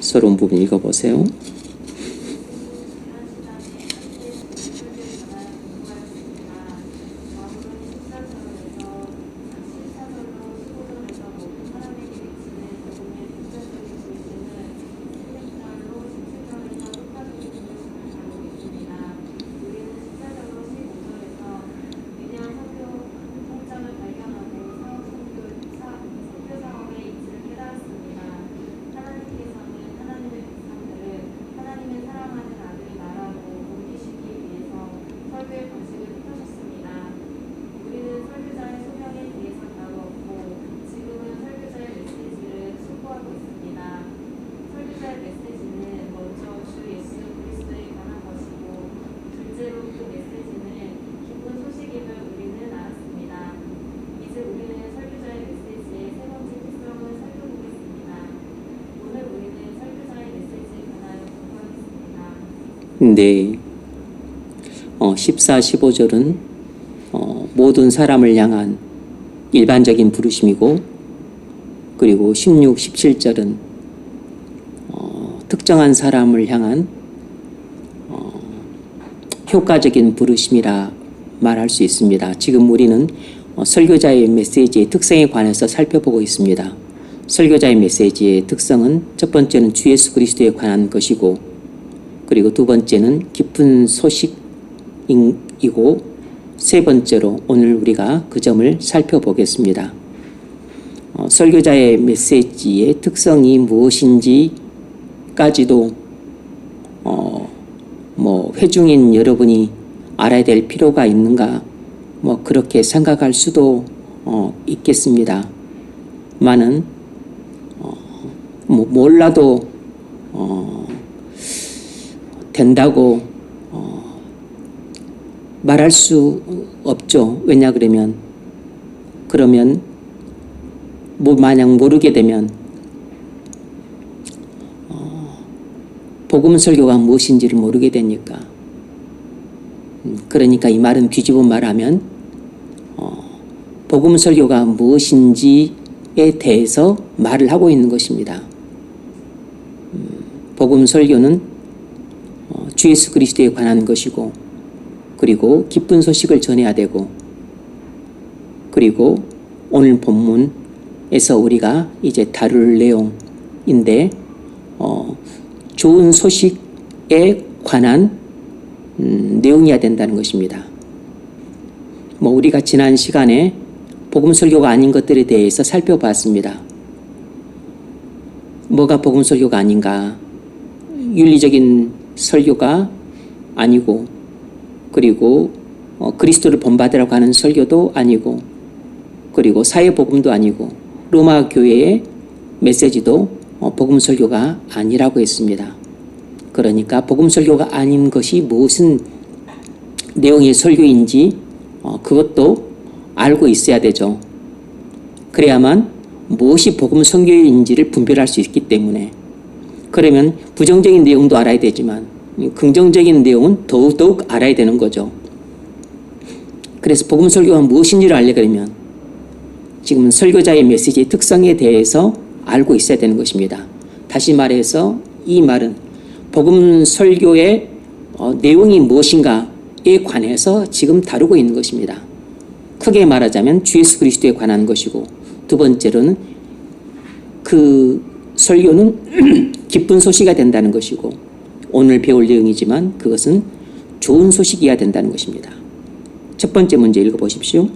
서론 부분 읽어보세요. 네, 14, 15절은 모든 사람을 향한 일반적인 부르심이고, 그리고 16, 17절은 특정한 사람을 향한 효과적인 부르심이라 말할 수 있습니다. 지금 우리는 설교자의 메시지의 특성에 관해서 살펴보고 있습니다. 설교자의 메시지의 특성은 첫 번째는 주 예수 그리스도에 관한 것이고, 그리고 두 번째는 깊은 소식이고, 세 번째로 오늘 우리가 그 점을 살펴보겠습니다. 설교자의 메시지의 특성이 무엇인지까지도 회중인 여러분이 알아야 될 필요가 있는가, 그렇게 생각할 수도 있겠습니다. 많은 몰라도 된다고 말할 수 없죠. 왜냐 그러면 만약 모르게 되면 복음 설교가 무엇인지를 모르게 되니까. 그러니까 이 말은 뒤집어 말하면 복음 설교가 무엇인지에 대해서 말을 하고 있는 것입니다. 복음 설교는 주 예수 그리스도에 관한 것이고, 그리고 기쁜 소식을 전해야 되고, 그리고 오늘 본문에서 우리가 이제 다룰 내용인데 좋은 소식에 관한 내용이어야 된다는 것입니다. 우리가 지난 시간에 복음 설교가 아닌 것들에 대해서 살펴봤습니다. 뭐가 복음 설교가 아닌가? 윤리적인 설교가 아니고, 그리고 그리스도를 본받으라고 하는 설교도 아니고, 그리고 사회복음도 아니고, 로마 교회의 메시지도 복음 설교가 아니라고 했습니다. 그러니까 복음 설교가 아닌 것이 무슨 내용의 설교인지 그것도 알고 있어야 되죠. 그래야만 무엇이 복음 설교인지를 분별할 수 있기 때문에. 그러면 부정적인 내용도 알아야 되지만 긍정적인 내용은 더욱 알아야 되는 거죠. 그래서 복음 설교가 무엇인지를 알려면 지금은 설교자의 메시지의 특성에 대해서 알고 있어야 되는 것입니다. 다시 말해서 이 말은 복음 설교의 내용이 무엇인가에 관해서 지금 다루고 있는 것입니다. 크게 말하자면 주 예수 그리스도에 관한 것이고, 두 번째로는 그 설교는 기쁜 소식이 된다는 것이고, 오늘 배울 내용이지만 그것은 좋은 소식이어야 된다는 것입니다. 첫 번째 문제 읽어보십시오.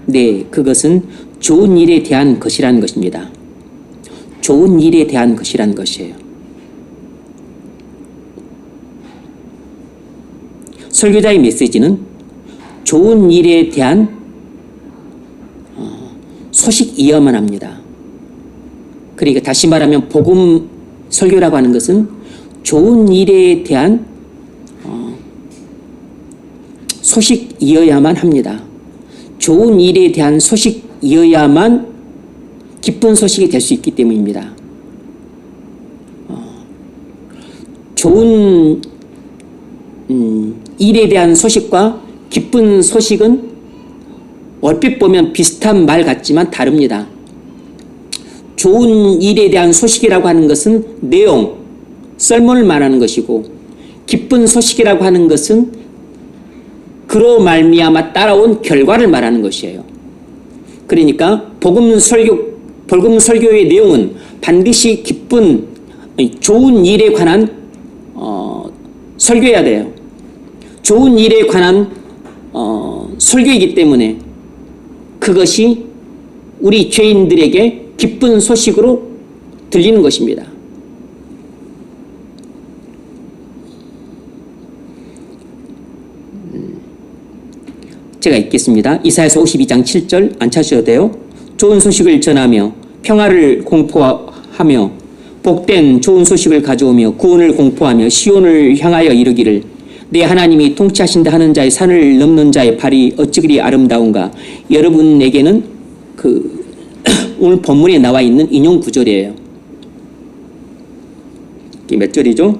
네, 그것은 좋은 일에 대한 것이라는 것입니다. 좋은 일에 대한 것이라는 것이에요. 설교자의 메시지는 좋은 일에 대한 소식이어야만 합니다. 그러니까 다시 말하면 복음 설교라고 하는 것은 좋은 일에 대한 소식이어야만 합니다. 좋은 일에 대한 소식이어야만 기쁜 소식이 될 수 있기 때문입니다. 좋은 일에 대한 소식과 기쁜 소식은 얼핏 보면 비슷한 말 같지만 다릅니다. 좋은 일에 대한 소식이라고 하는 것은 내용, 설문을 말하는 것이고, 기쁜 소식이라고 하는 것은 그로 말미암아 따라온 결과를 말하는 것이에요. 그러니까 복음 설교의 내용은 반드시 기쁜 좋은 일에 관한 설교해야 돼요. 좋은 일에 관한 설교이기 때문에 그것이 우리 죄인들에게 기쁜 소식으로 들리는 것입니다. 제가 읽겠습니다. 이사야서 52장 7절 안 찾으셔도 돼요. 좋은 소식을 전하며 평화를 공포하며 복된 좋은 소식을 가져오며 구원을 공포하며 시온을 향하여 이르기를 내 하나님이 통치하신다 하는 자의 산을 넘는 자의 발이 어찌 그리 아름다운가. 여러분에게는 오늘 본문에 나와 있는 인용 구절이에요. 이게 몇 절이죠?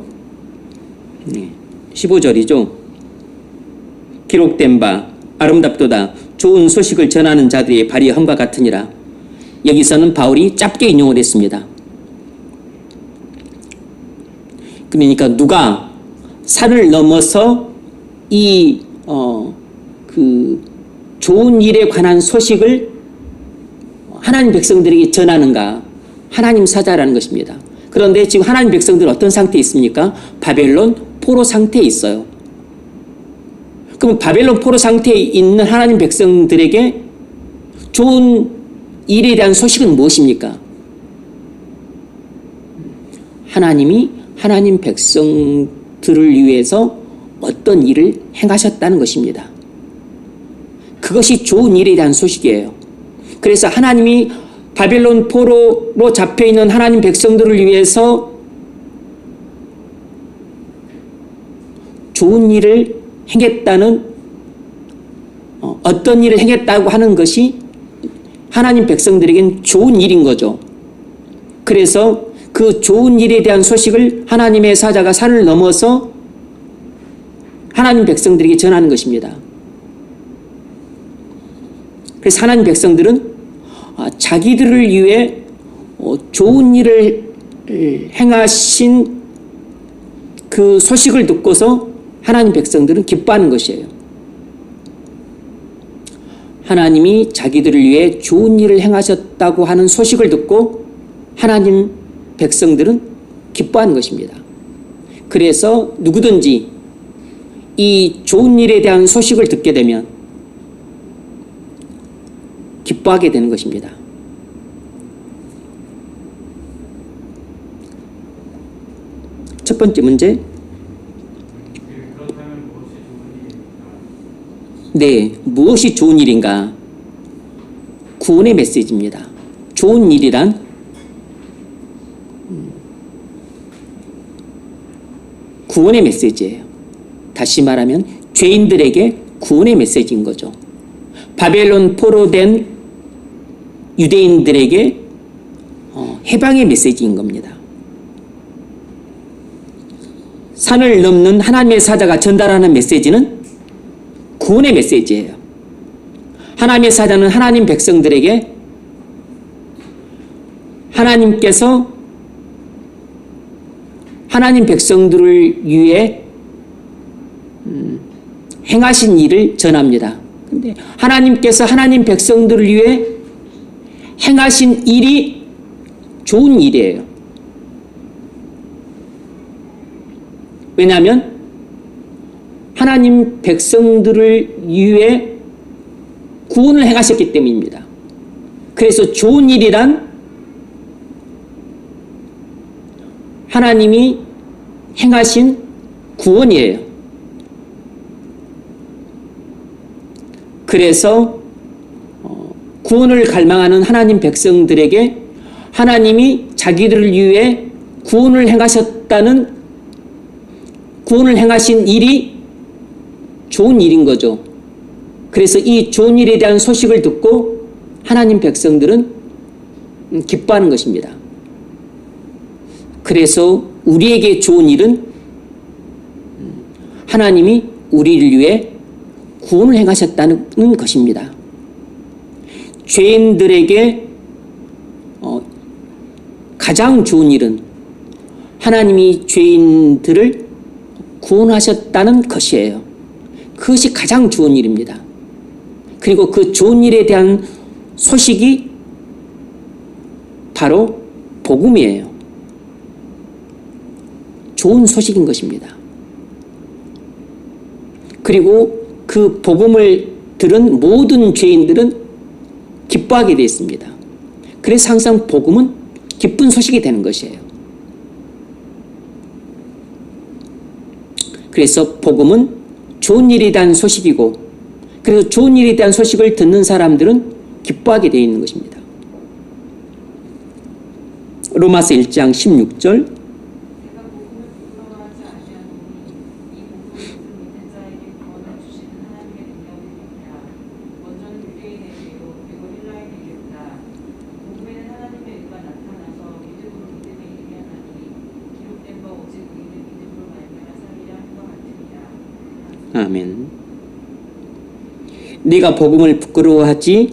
15절이죠. 기록된 바 아름답도다. 좋은 소식을 전하는 자들의 발이 험과 같으니라. 여기서는 바울이 짧게 인용을 했습니다. 그러니까 누가 산을 넘어서 이 좋은 일에 관한 소식을 하나님 백성들에게 전하는가? 하나님 사자라는 것입니다. 그런데 지금 하나님 백성들은 어떤 상태에 있습니까? 바벨론 포로 상태에 있어요. 그럼 바벨론 포로 상태에 있는 하나님 백성들에게 좋은 일에 대한 소식은 무엇입니까? 하나님이 하나님 백성들을 위해서 어떤 일을 행하셨다는 것입니다. 그것이 좋은 일에 대한 소식이에요. 그래서 하나님이 바벨론 포로로 잡혀있는 하나님 백성들을 위해서 좋은 일을 행했다는 어떤 일을 행했다고 하는 것이 하나님 백성들에겐 좋은 일인 거죠. 그래서 그 좋은 일에 대한 소식을 하나님의 사자가 산을 넘어서 하나님 백성들에게 전하는 것입니다. 그래서 하나님 백성들은 자기들을 위해 좋은 일을 행하신 그 소식을 듣고서 하나님 백성들은 기뻐하는 것이에요. 하나님이 자기들을 위해 좋은 일을 행하셨다고 하는 소식을 듣고 하나님 백성들은 기뻐하는 것입니다. 그래서 누구든지 이 좋은 일에 대한 소식을 듣게 되면 기뻐하게 되는 것입니다. 첫 번째 문제. 네, 무엇이 좋은 일인가? 구원의 메시지입니다. 좋은 일이란 구원의 메시지예요. 다시 말하면 죄인들에게 구원의 메시지인 거죠. 바벨론 포로된 유대인들에게 해방의 메시지인 겁니다. 산을 넘는 하나님의 사자가 전달하는 메시지는 구원의 메시지예요. 하나님의 사자는 하나님 백성들에게 하나님께서 하나님 백성들을 위해 행하신 일을 전합니다. 근데 하나님께서 하나님 백성들을 위해 행하신 일이 좋은 일이에요. 왜냐하면 하나님 백성들을 위해 구원을 행하셨기 때문입니다. 그래서 좋은 일이란 하나님이 행하신 구원이에요. 그래서 구원을 갈망하는 하나님 백성들에게 하나님이 자기들을 위해 구원을 행하신 일이 좋은 일인 거죠. 그래서 이 좋은 일에 대한 소식을 듣고 하나님 백성들은 기뻐하는 것입니다. 그래서 우리에게 좋은 일은 하나님이 우리를 위해 구원을 행하셨다는 것입니다. 죄인들에게 가장 좋은 일은 하나님이 죄인들을 구원하셨다는 것이에요. 그것이 가장 좋은 일입니다. 그리고 그 좋은 일에 대한 소식이 바로 복음이에요. 좋은 소식인 것입니다. 그리고 그 복음을 들은 모든 죄인들은 기뻐하게 되어 있습니다. 그래서 항상 복음은 기쁜 소식이 되는 것이에요. 그래서 복음은 좋은 일에 대한 소식이고, 그래서 좋은 일에 대한 소식을 듣는 사람들은 기뻐하게 되어 있는 것입니다. 로마서 1장 16절. 아멘. 네가 복음을 부끄러워하지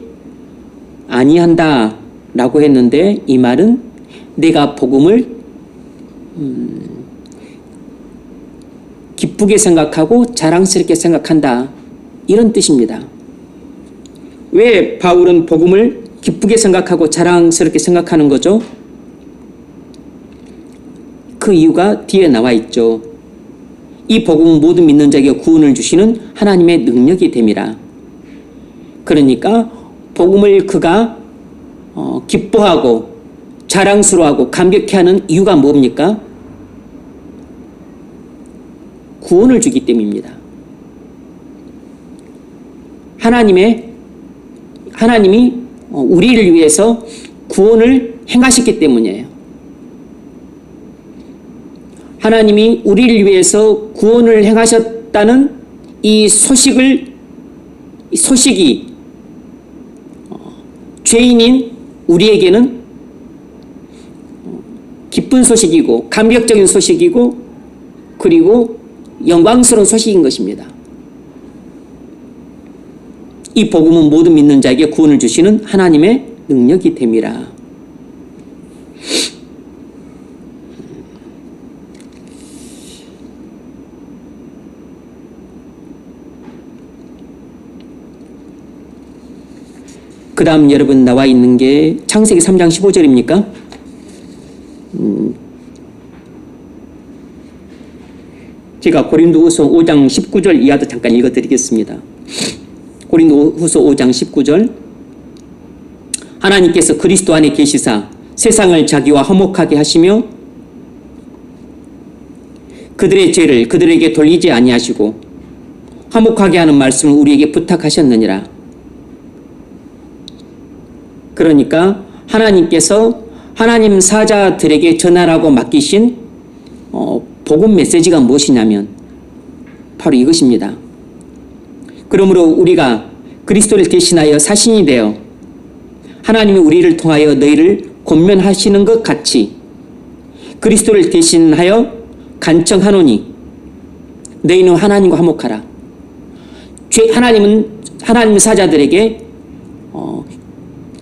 아니한다 라고 했는데, 이 말은 내가 복음을 기쁘게 생각하고 자랑스럽게 생각한다, 이런 뜻입니다. 왜 바울은 복음을 기쁘게 생각하고 자랑스럽게 생각하는 거죠? 그 이유가 뒤에 나와 있죠. 이 복음은 모든 믿는 자에게 구원을 주시는 하나님의 능력이 됨이라. 그러니까 복음을 그가 기뻐하고 자랑스러워하고 감격해하는 이유가 뭡니까? 구원을 주기 때문입니다. 하나님이 우리를 위해서 구원을 행하셨기 때문이에요. 하나님이 우리를 위해서 구원을 행하셨다는 이 소식이 죄인인 우리에게는 기쁜 소식이고 감격적인 소식이고 그리고 영광스러운 소식인 것입니다. 이 복음은 모든 믿는 자에게 구원을 주시는 하나님의 능력이 됨이라. 그 다음 여러분 나와 있는 게 창세기 3장 15절입니까? 제가 고린도후서 5장 19절 이하도 잠깐 읽어드리겠습니다. 고린도후서 5장 19절. 하나님께서 그리스도 안에 계시사 세상을 자기와 화목하게 하시며 그들의 죄를 그들에게 돌리지 아니하시고 화목하게 하는 말씀을 우리에게 부탁하셨느니라. 그러니까 하나님께서 하나님 사자들에게 전하라고 맡기신 복음 메시지가 무엇이냐면 바로 이것입니다. 그러므로 우리가 그리스도를 대신하여 사신이 되어 하나님이 우리를 통하여 너희를 권면하시는 것 같이 그리스도를 대신하여 간청하노니 너희는 하나님과 화목하라. 하나님 사자들에게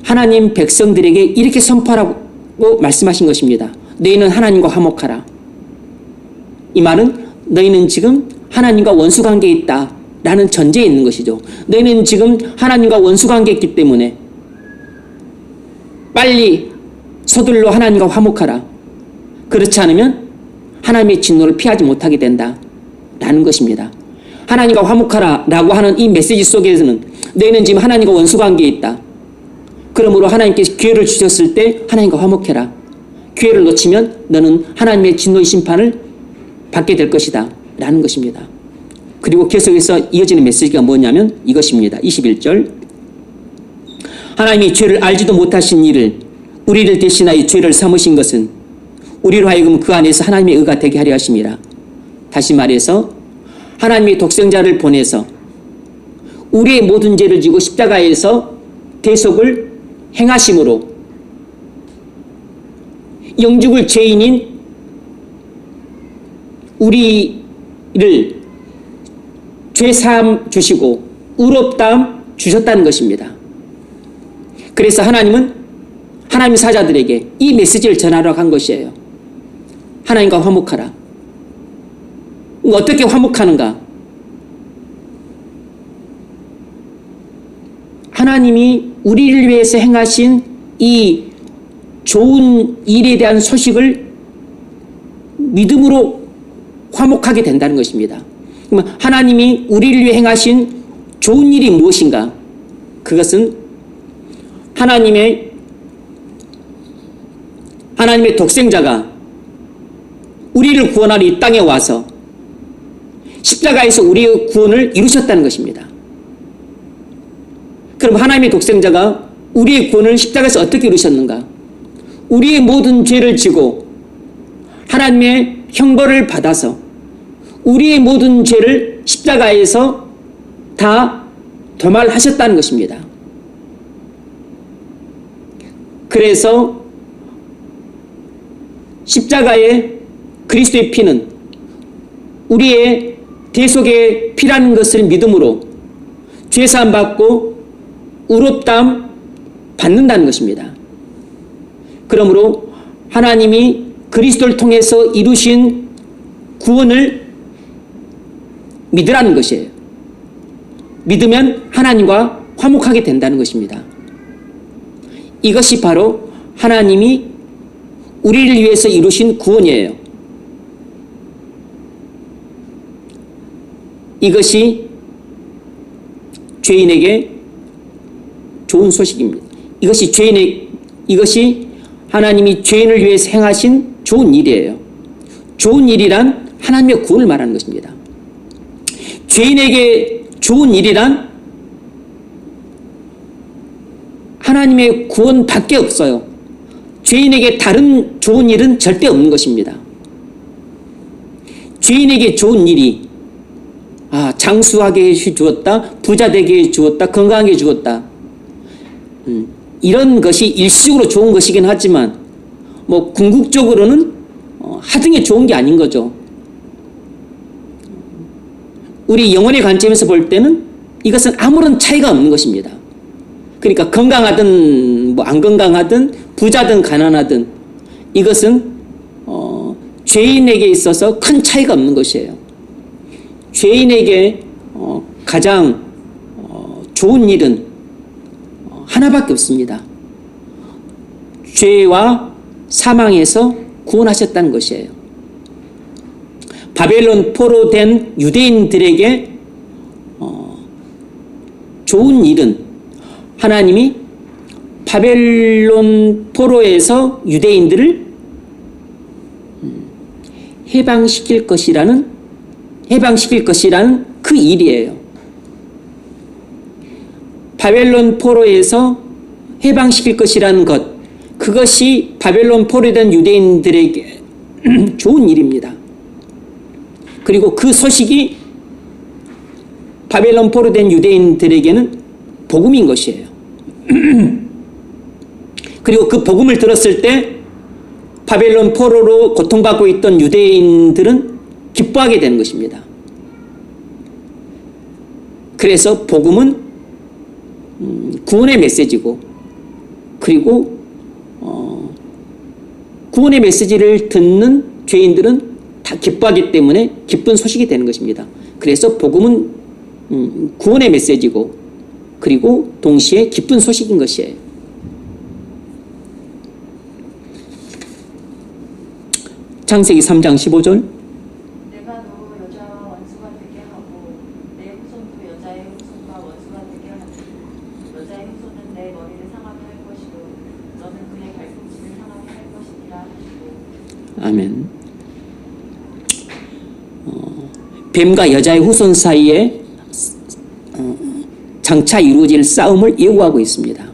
하나님 백성들에게 이렇게 선포하라고 말씀하신 것입니다. 너희는 하나님과 화목하라. 이 말은 너희는 지금 하나님과 원수관계에 있다 라는 전제에 있는 것이죠. 너희는 지금 하나님과 원수관계에 있기 때문에 빨리 서둘러 하나님과 화목하라. 그렇지 않으면 하나님의 진노를 피하지 못하게 된다 라는 것입니다. 하나님과 화목하라 라고 하는 이 메시지 속에서는 너희는 지금 하나님과 원수관계에 있다. 그러므로 하나님께서 기회를 주셨을 때 하나님과 화목해라. 기회를 놓치면 너는 하나님의 진노의 심판을 받게 될 것이다 라는 것입니다. 그리고 계속해서 이어지는 메시지가 뭐냐면 이것입니다. 21절. 하나님이 죄를 알지도 못하신 이를 우리를 대신하여 죄를 삼으신 것은 우리로 하여금 그 안에서 하나님의 의가 되게 하려 하심이라. 다시 말해서 하나님의 독생자를 보내서 우리의 모든 죄를 지고 십자가에서 대속을 행하심으로 영죽을 죄인인 우리를 죄 사함 주시고 의롭다함 주셨다는 것입니다. 그래서 하나님은 하나님 사자들에게 이 메시지를 전하라고 한 것이에요. 하나님과 화목하라. 어떻게 화목하는가? 하나님이 우리를 위해서 행하신 이 좋은 일에 대한 소식을 믿음으로 화목하게 된다는 것입니다. 그러면 하나님이 우리를 위해 행하신 좋은 일이 무엇인가? 그것은 하나님의 독생자가 우리를 구원하러 이 땅에 와서 십자가에서 우리의 구원을 이루셨다는 것입니다. 그럼 하나님의 독생자가 우리의 구원을 십자가에서 어떻게 이루셨는가? 우리의 모든 죄를 지고 하나님의 형벌을 받아서 우리의 모든 죄를 십자가에서 다 도말하셨다는 것입니다. 그래서 십자가의 그리스도의 피는 우리의 대속의 피라는 것을 믿음으로 죄사함 받고 의롭다함 받는다는 것입니다. 그러므로 하나님이 그리스도를 통해서 이루신 구원을 믿으라는 것이에요. 믿으면 하나님과 화목하게 된다는 것입니다. 이것이 바로 하나님이 우리를 위해서 이루신 구원이에요. 이것이 죄인에게 좋은 소식입니다. 이것이 하나님이 죄인을 위해서 행하신 좋은 일이에요. 좋은 일이란 하나님의 구원을 말하는 것입니다. 죄인에게 좋은 일이란 하나님의 구원밖에 없어요. 죄인에게 다른 좋은 일은 절대 없는 것입니다. 죄인에게 좋은 일이 장수하게 해주었다, 부자 되게 해주었다, 건강하게 해주었다. 이런 것이 일시적으로 좋은 것이긴 하지만 궁극적으로는 하등에 좋은 게 아닌 거죠. 우리 영혼의 관점에서 볼 때는 이것은 아무런 차이가 없는 것입니다. 그러니까 건강하든 안 건강하든 부자든 가난하든 이것은 죄인에게 있어서 큰 차이가 없는 것이에요. 죄인에게 가장 좋은 일은 하나밖에 없습니다. 죄와 사망에서 구원하셨다는 것이에요. 바벨론 포로된 유대인들에게 좋은 일은 하나님이 바벨론 포로에서 유대인들을 해방시킬 것이라는 그 일이에요. 바벨론 포로에서 해방시킬 것이라는 것, 그것이 바벨론 포로된 유대인들에게 좋은 일입니다. 그리고 그 소식이 바벨론 포로된 유대인들에게는 복음인 것이에요. 그리고 그 복음을 들었을 때 바벨론 포로로 고통받고 있던 유대인들은 기뻐하게 되는 것입니다. 그래서 복음은 구원의 메시지고, 그리고 구원의 메시지를 듣는 죄인들은 다 기뻐하기 때문에 기쁜 소식이 되는 것입니다. 그래서 복음은 구원의 메시지고, 그리고 동시에 기쁜 소식인 것이에요. 창세기 3장 15절. 내가 너 여자와 원수가 되게 하고 내 후손도 여자의 후손과 원수가 되게 하니 여자의 후손은 내 머리를 상하게 할 것이고 너는 그의 발꿈치를 상하게 할 것이니라 하시고. 아멘. 뱀과 여자의 후손 사이에 장차 이루어질 싸움을 예고하고 있습니다.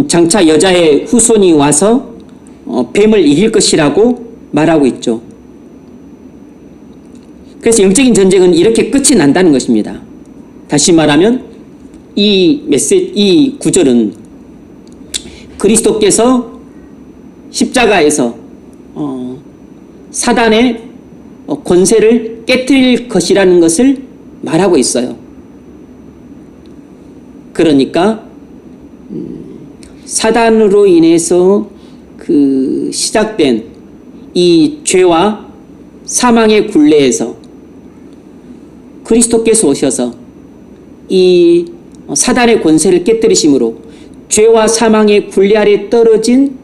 장차 여자의 후손이 와서 뱀을 이길 것이라고 말하고 있죠. 그래서 영적인 전쟁은 이렇게 끝이 난다는 것입니다. 다시 말하면 이 구절은 그리스도께서 십자가에서 사단의 권세를 깨뜨릴 것이라는 것을 말하고 있어요. 그러니까 사단으로 인해서 그 시작된 이 죄와 사망의 굴레에서 그리스도께서 오셔서 이 사단의 권세를 깨뜨리심으로 죄와 사망의 굴레 아래 떨어진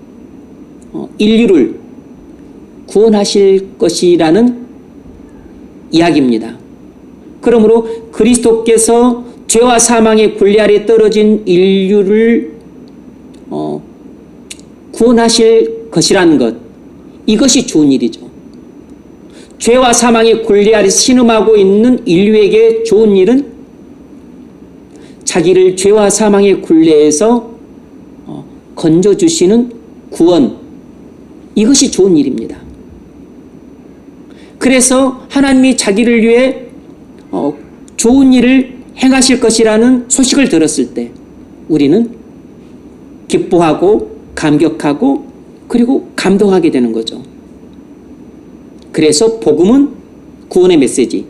인류를 구원하실 것이라는 이야기입니다. 그러므로 그리스도께서 죄와 사망의 굴레 아래 떨어진 인류를 구원하실 것이라는 것, 이것이 좋은 일이죠. 죄와 사망의 굴레 아래 신음하고 있는 인류에게 좋은 일은 자기를 죄와 사망의 굴레에서 건져주시는 구원, 이것이 좋은 일입니다. 그래서 하나님이 자기를 위해 좋은 일을 행하실 것이라는 소식을 들었을 때 우리는 기뻐하고 감격하고 그리고 감동하게 되는 거죠. 그래서 복음은 구원의 메시지,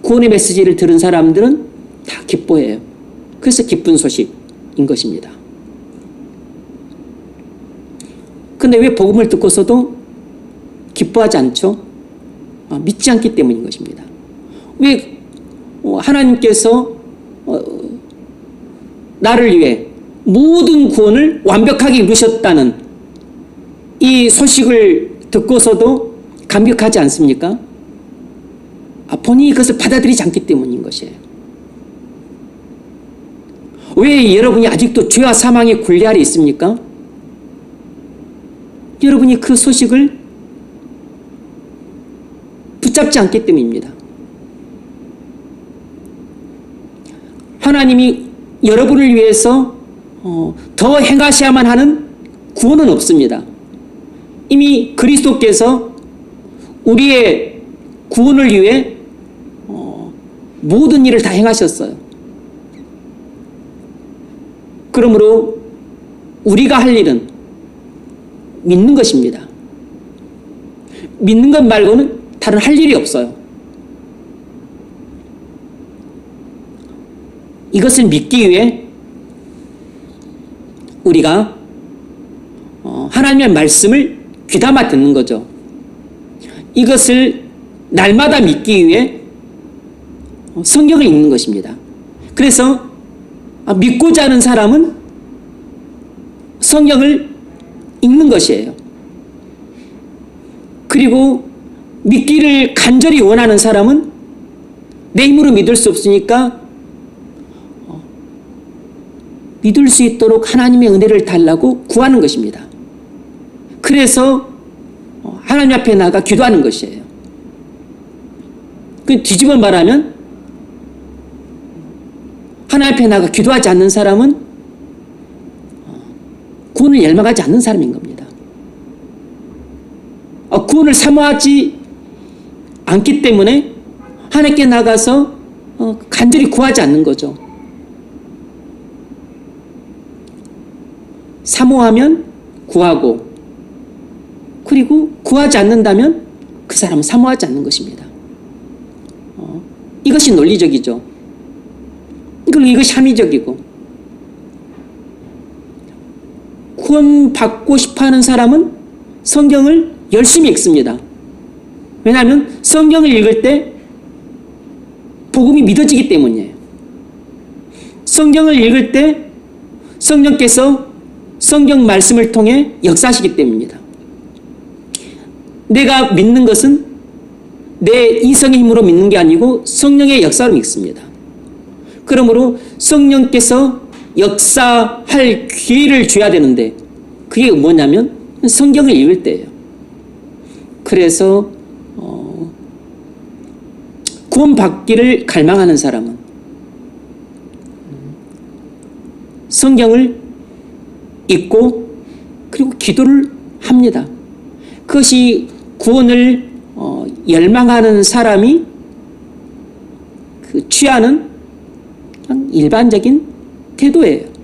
구원의 메시지를 들은 사람들은 다 기뻐해요. 그래서 기쁜 소식인 것입니다. 근데 왜 복음을 듣고서도 기뻐하지 않죠? 믿지 않기 때문인 것입니다. 왜 하나님께서 나를 위해 모든 구원을 완벽하게 이루셨다는 이 소식을 듣고서도 감격하지 않습니까? 본인이 그것을 받아들이지 않기 때문인 것이에요. 왜 여러분이 아직도 죄와 사망의 굴레 아래 있습니까? 여러분이 그 소식을 붙잡지 않기 때문입니다. 하나님이 여러분을 위해서 더 행하셔야만 하는 구원은 없습니다. 이미 그리스도께서 우리의 구원을 위해 모든 일을 다 행하셨어요. 그러므로 우리가 할 일은 믿는 것입니다. 믿는 것 말고는 다른 할 일이 없어요. 이것을 믿기 위해 우리가 하나님의 말씀을 귀담아 듣는 거죠. 이것을 날마다 믿기 위해 성경을 읽는 것입니다. 그래서 믿고자 하는 사람은 성경을 읽는 것이에요. 그리고 믿기를 간절히 원하는 사람은 내 힘으로 믿을 수 없으니까 믿을 수 있도록 하나님의 은혜를 달라고 구하는 것입니다. 그래서 하나님 앞에 나가 기도하는 것이에요. 그 뒤집어 말하면 하나님 앞에 나가 기도하지 않는 사람은 구원을 열망하지 않는 사람인 겁니다. 구원을 사모하지 않기 때문에 하나님께 나가서 간절히 구하지 않는 거죠. 사모하면 구하고 그리고 구하지 않는다면 그 사람은 사모하지 않는 것입니다. 이것이 논리적이죠. 그리고 이것이 합리적이고 구원받고 싶어하는 사람은 성경을 열심히 읽습니다. 왜냐하면 성경을 읽을 때 복음이 믿어지기 때문이에요. 성경을 읽을 때 성령께서 성경 말씀을 통해 역사하시기 때문입니다. 내가 믿는 것은 내 이성의 힘으로 믿는 게 아니고 성령의 역사로 믿습니다. 그러므로 성령께서 역사할 기회를 줘야 되는데 그게 뭐냐면 성경을 읽을 때예요. 그래서 구원받기를 갈망하는 사람은 성경을 읽고 그리고 기도를 합니다. 그것이 구원을 열망하는 사람이 취하는 그냥 일반적인 태도예요.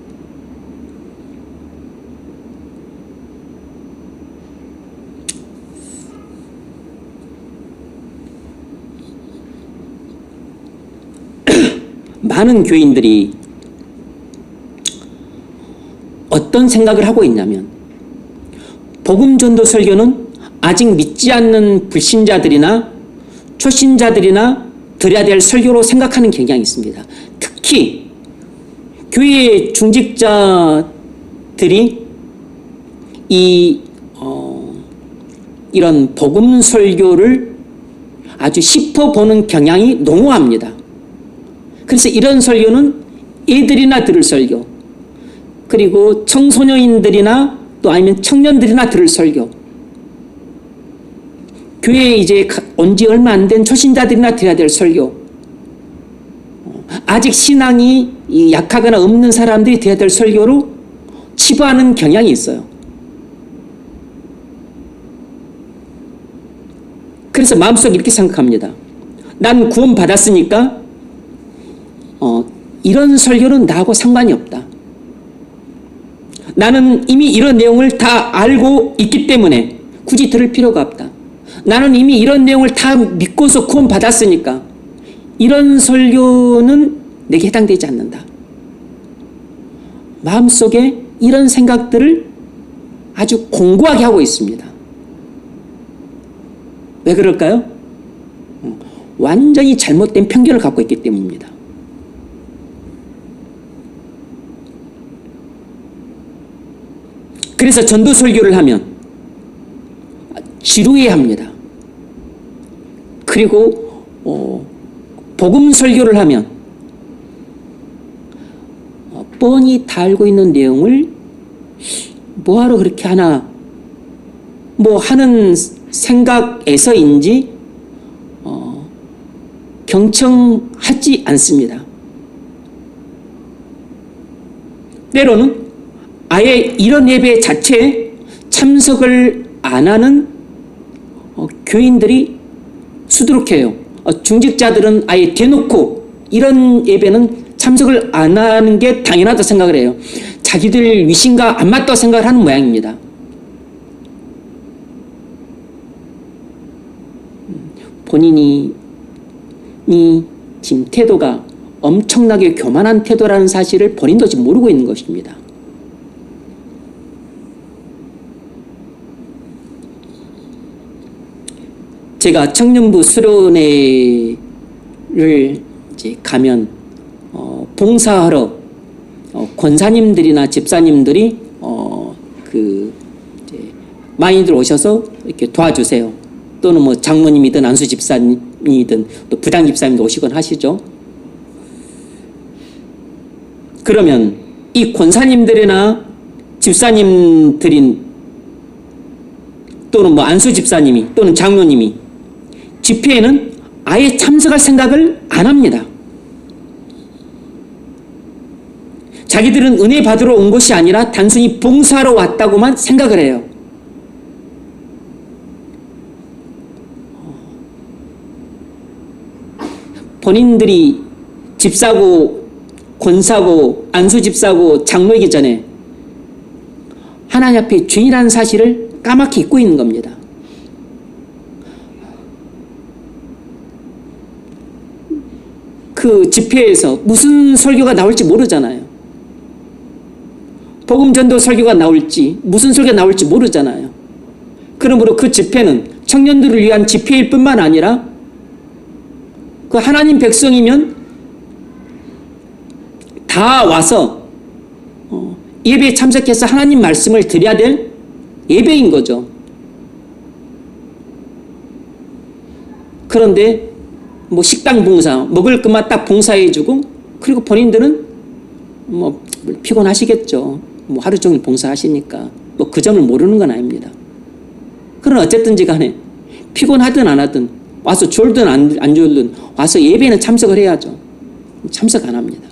많은 교인들이 어떤 생각을 하고 있냐면 복음 전도 설교는 아직 믿지 않는 불신자들이나 초신자들이나 들어야 될 설교로 생각하는 경향이 있습니다. 특히 교회의 중직자들이 이런 복음 설교를 아주 짚어보는 경향이 농후합니다. 그래서 이런 설교는 애들이나 들을 설교, 그리고 청소년들이나 또 아니면 청년들이나 들을 설교, 교회에 이제 온 지 얼마 안 된 초신자들이나 들어야 될 설교, 아직 신앙이 약하거나 없는 사람들이 들어야 될 설교로 치부하는 경향이 있어요. 그래서 마음속에 이렇게 생각합니다. 난 구원 받았으니까 이런 설교는 나하고 상관이 없다. 나는 이미 이런 내용을 다 알고 있기 때문에 굳이 들을 필요가 없다. 나는 이미 이런 내용을 다 믿고서 구원 받았으니까 이런 설교는 내게 해당되지 않는다. 마음속에 이런 생각들을 아주 공고하게 하고 있습니다. 왜 그럴까요? 완전히 잘못된 편견을 갖고 있기 때문입니다. 그래서 전도 설교를 하면 지루해야 합니다. 그리고 복음 설교를 하면 뻔히 다 알고 있는 내용을 뭐하러 그렇게 하나 뭐 하는 생각에서인지 경청하지 않습니다. 때로는 아예 이런 예배 자체에 참석을 안 하는 교인들이 수두룩해요. 중직자들은 아예 대놓고 이런 예배는 참석을 안 하는 게 당연하다고 생각을 해요. 자기들 위신과 안 맞다고 생각을 하는 모양입니다. 본인이 지금 태도가 엄청나게 교만한 태도라는 사실을 본인도 지금 모르고 있는 것입니다. 제가 청년부 수련회를 이제 가면 봉사하러 권사님들이나 집사님들이 이제 많이들 오셔서 이렇게 도와주세요. 또는 뭐 장모님이든 안수 집사님이든 또 부장 집사님도 오시곤 하시죠. 그러면 이 권사님들이나 집사님들인 또는 뭐 안수 집사님이 또는 장로님이 집회에는 아예 참석할 생각을 안 합니다. 자기들은 은혜 받으러 온 것이 아니라 단순히 봉사하러 왔다고만 생각을 해요. 본인들이 집사고 권사고 안수집사고 장로이기 전에 하나님 앞에 죄인이라는 사실을 까맣게 잊고 있는 겁니다. 그 집회에서 무슨 설교가 나올지 모르잖아요. 복음전도 설교가 나올지 무슨 설교가 나올지 모르잖아요. 그러므로 그 집회는 청년들을 위한 집회일 뿐만 아니라 그 하나님 백성이면 다 와서 예배에 참석해서 하나님 말씀을 드려야 될 예배인 거죠. 그런데 뭐 식당 봉사, 먹을 것만 딱 봉사해주고, 그리고 본인들은 뭐 피곤하시겠죠. 뭐 하루 종일 봉사하시니까 뭐 그 점을 모르는 건 아닙니다. 그러나 어쨌든지 간에 피곤하든 안 하든 와서 졸든 안 졸든 와서 예배는 참석을 해야죠. 참석 안 합니다.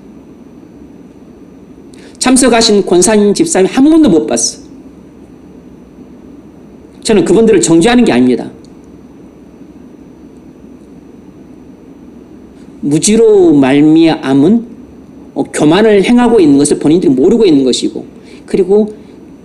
참석하신 권사님, 집사님 한 번도 못 봤어. 저는 그분들을 정죄하는 게 아닙니다. 무지로 말미암은 교만을 행하고 있는 것을 본인들이 모르고 있는 것이고, 그리고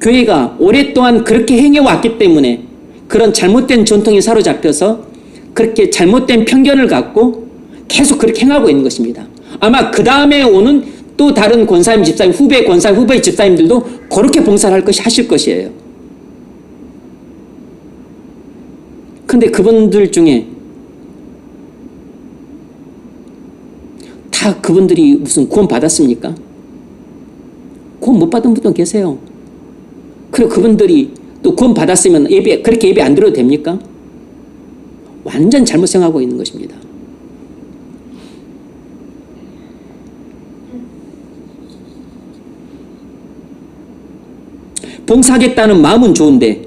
교회가 오랫동안 그렇게 행해왔기 때문에 그런 잘못된 전통에 사로잡혀서 그렇게 잘못된 편견을 갖고 계속 그렇게 행하고 있는 것입니다. 아마 그 다음에 오는 또 다른 권사님, 집사님, 후배 권사님, 후배 집사님들도 그렇게 봉사를 하실 것이에요. 근데 그분들 중에 다 그분들이 무슨 구원 받았습니까? 구원 못 받은 분도 계세요. 그리고 그분들이 또 구원 받았으면 그렇게 예배 안 드려도 됩니까? 완전 잘못 생각하고 있는 것입니다. 봉사하겠다는 마음은 좋은데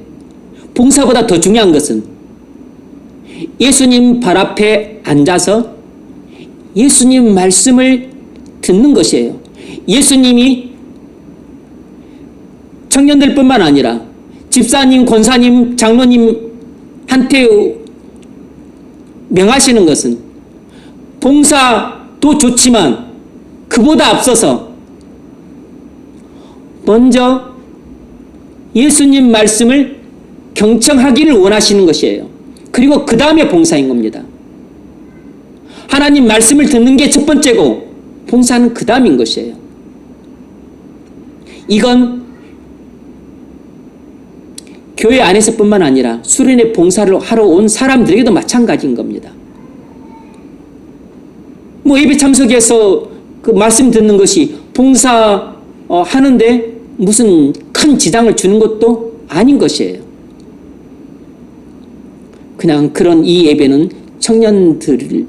봉사보다 더 중요한 것은 예수님 발 앞에 앉아서 예수님 말씀을 듣는 것이에요. 예수님이 청년들뿐만 아니라 집사님, 권사님, 장로님한테 명하시는 것은 봉사도 좋지만 그보다 앞서서 먼저 예수님 말씀을 경청하기를 원하시는 것이에요. 그리고 그 다음에 봉사인 겁니다. 하나님 말씀을 듣는 게 첫 번째고 봉사는 그 다음인 것이에요. 이건 교회 안에서뿐만 아니라 수련회 봉사를 하러 온 사람들에게도 마찬가지인 겁니다. 뭐 예배 참석해서 그 말씀 듣는 것이 봉사 하는데 무슨 큰 지장을 주는 것도 아닌 것이에요. 그냥 그런 이 예배는 청년들에게만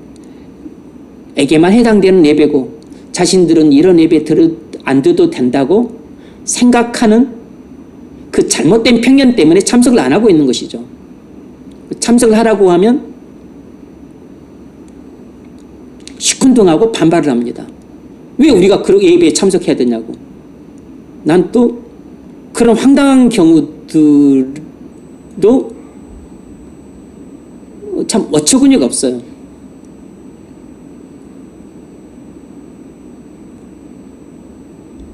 해당되는 예배고 자신들은 이런 예배 안 들어도 된다고 생각하는 그 잘못된 편견 때문에 참석을 안 하고 있는 것이죠. 참석을 하라고 하면 시큰둥하고 반발을 합니다. 왜 우리가 그런 예배에 참석해야 되냐고. 난 또 그런 황당한 경우들도 참 어처구니가 없어요.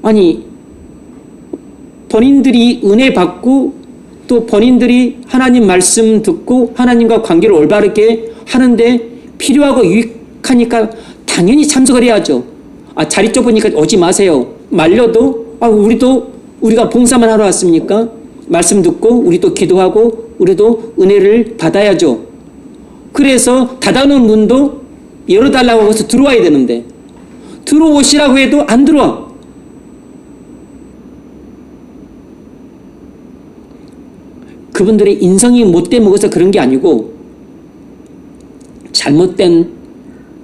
아니 본인들이 은혜 받고 또 본인들이 하나님 말씀 듣고 하나님과 관계를 올바르게 하는데 필요하고 유익하니까 당연히 참석을 해야죠. 자리 좁으니까 오지 마세요. 말려도 우리가 봉사만 하러 왔습니까? 말씀 듣고 우리도 기도하고 우리도 은혜를 받아야죠. 그래서 닫아놓은 문도 열어달라고 해서 들어와야 되는데 들어오시라고 해도 안 들어와. 그분들의 인성이 못돼 먹어서 그런 게 아니고 잘못된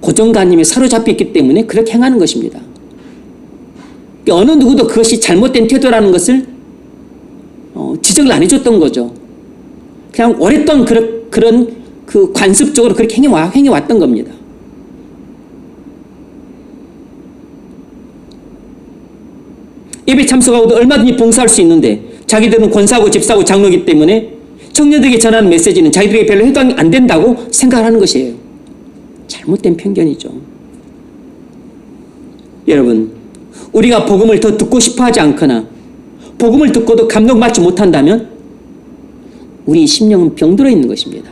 고정관념에 사로잡혔기 때문에 그렇게 행하는 것입니다. 어느 누구도 그것이 잘못된 태도라는 것을 지적을 안 해줬던 거죠. 그냥 오랫동안 그런 그 관습적으로 그렇게 행해왔던 겁니다. 예배 참석하고도 얼마든지 봉사할 수 있는데 자기들은 권사고 집사고 장로이기 때문에 청년들에게 전하는 메시지는 자기들에게 별로 해당이 안 된다고 생각하는 것이에요. 잘못된 편견이죠. 여러분, 우리가 복음을 더 듣고 싶어 하지 않거나 복음을 듣고도 감동받지 못한다면 우리 심령은 병들어 있는 것입니다.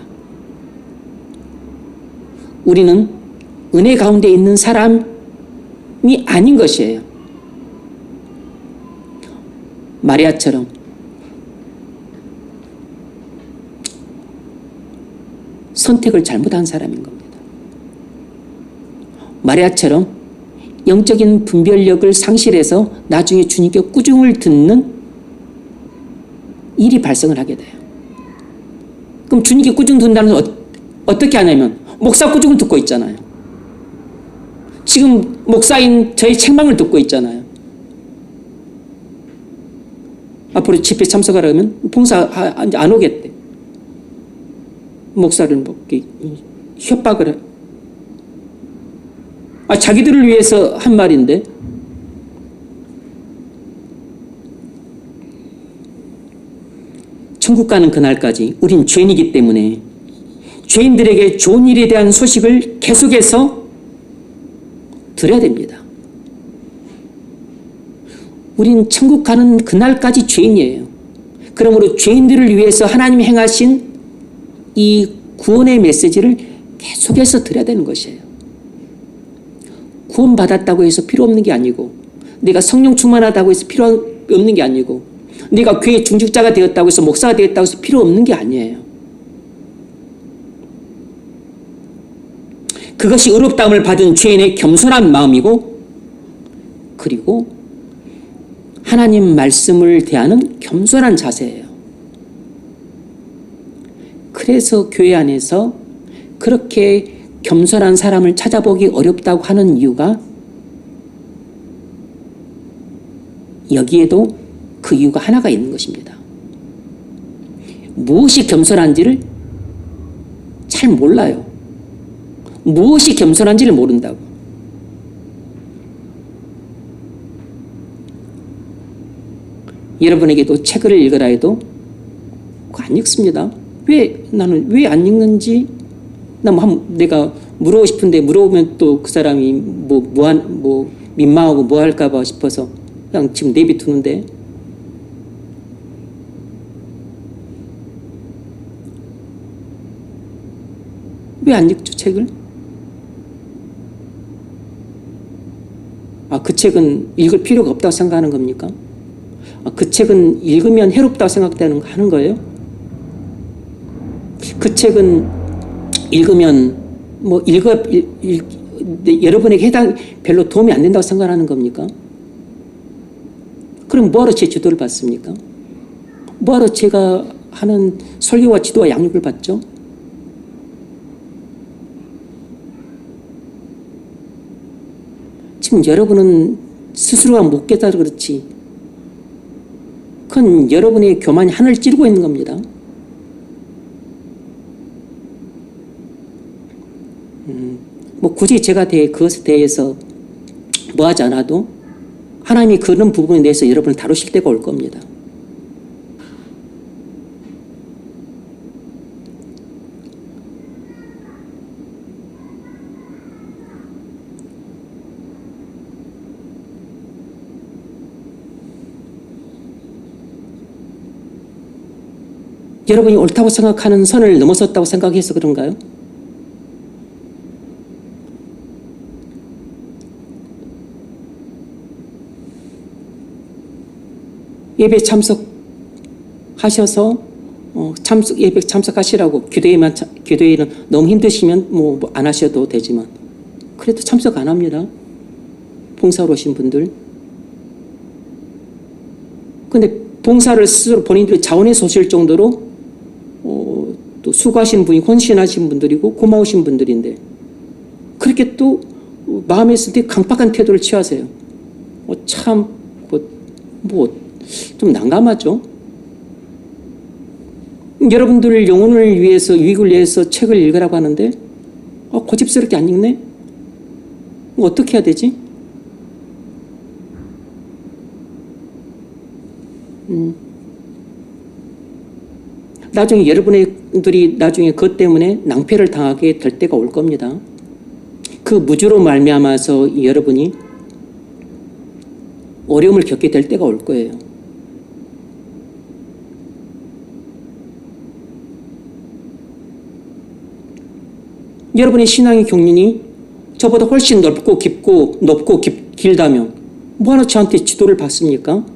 우리는 은혜 가운데 있는 사람이 아닌 것이에요. 마리아처럼 선택을 잘못한 사람인 겁니다. 마리아처럼 영적인 분별력을 상실해서 나중에 주님께 꾸중을 듣는 일이 발생을 하게 돼요. 그럼 주님께 꾸중 듣는다는 건 어떻게 하냐면 목사 꾸중을 듣고 있잖아요. 지금 목사인 저희 책망을 듣고 있잖아요. 앞으로 집회 참석하려면 봉사 안 오겠대. 목사를 먹기 협박을 해. 자기들을 위해서 한 말인데 천국 가는 그날까지 우린 죄인이기 때문에 죄인들에게 좋은 일에 대한 소식을 계속해서 들어야 됩니다. 우린 천국 가는 그날까지 죄인이에요. 그러므로 죄인들을 위해서 하나님이 행하신 이 구원의 메시지를 계속해서 들어야 되는 것이에요. 구원받았다고 해서 필요 없는 게 아니고, 내가 성령 충만하다고 해서 필요 없는 게 아니고, 내가 교회 중직자가 되었다고 해서 목사가 되었다고 해서 필요 없는 게 아니에요. 그것이 의롭다함을 받은 죄인의 겸손한 마음이고, 그리고 하나님 말씀을 대하는 겸손한 자세예요. 그래서 교회 안에서 그렇게 겸손한 사람을 찾아보기 어렵다고 하는 이유가, 여기에도 그 이유가 하나가 있는 것입니다. 무엇이 겸손한지를 잘 몰라요. 무엇이 겸손한지를 모른다고. 여러분에게도 책을 읽으라 해도 안 읽습니다. 나는 왜 안 읽는지, 내가 물어보고 싶은데 물어보면 또 그 사람이 민망하고 뭐 할까봐 싶어서 그냥 지금 내비두는데, 왜 안 읽죠, 책을? 그 책은 읽을 필요가 없다고 생각하는 겁니까? 그 책은 읽으면 해롭다고 하는 거예요? 그 책은 읽으면 여러분에게 별로 도움이 안 된다고 생각하는 겁니까? 그럼 뭐하러 제 지도를 받습니까? 뭐하러 제가 하는 설교와 지도와 양육을 받죠? 지금 여러분은 스스로가 못 깨달아 그렇지, 그건 여러분의 교만이 하늘을 찌르고 있는 겁니다. 굳이 제가 그것에 대해서 뭐 하지 않아도 하나님이 그런 부분에 대해서 여러분을 다루실 때가 올 겁니다. 여러분이 옳다고 생각하는 선을 넘어섰다고 생각해서 그런가요? 예배 참석하셔서 예배 참석하시라고, 기도회는 너무 힘드시면 안 하셔도 되지만, 그래도 참석 안 합니다. 봉사로 오신 분들. 근데 봉사를 스스로 본인들이 자원해서 오실 정도로 또 수고하신 분이 헌신하신 분들이고 고마우신 분들인데, 그렇게 또 마음에 있을 때 강박한 태도를 취하세요. 참 좀 난감하죠. 여러분들 영혼을 위해서, 유익을 위해서 책을 읽으라고 하는데 고집스럽게 안 읽네? 어떻게 해야 되지? 나중에 여러분들이 나중에 그것 때문에 낭패를 당하게 될 때가 올 겁니다. 그 무주로 말미암아서 여러분이 어려움을 겪게 될 때가 올 거예요. 여러분의 신앙의 경륜이 저보다 훨씬 넓고 길다면 뭐하러 저한테 지도를 받습니까?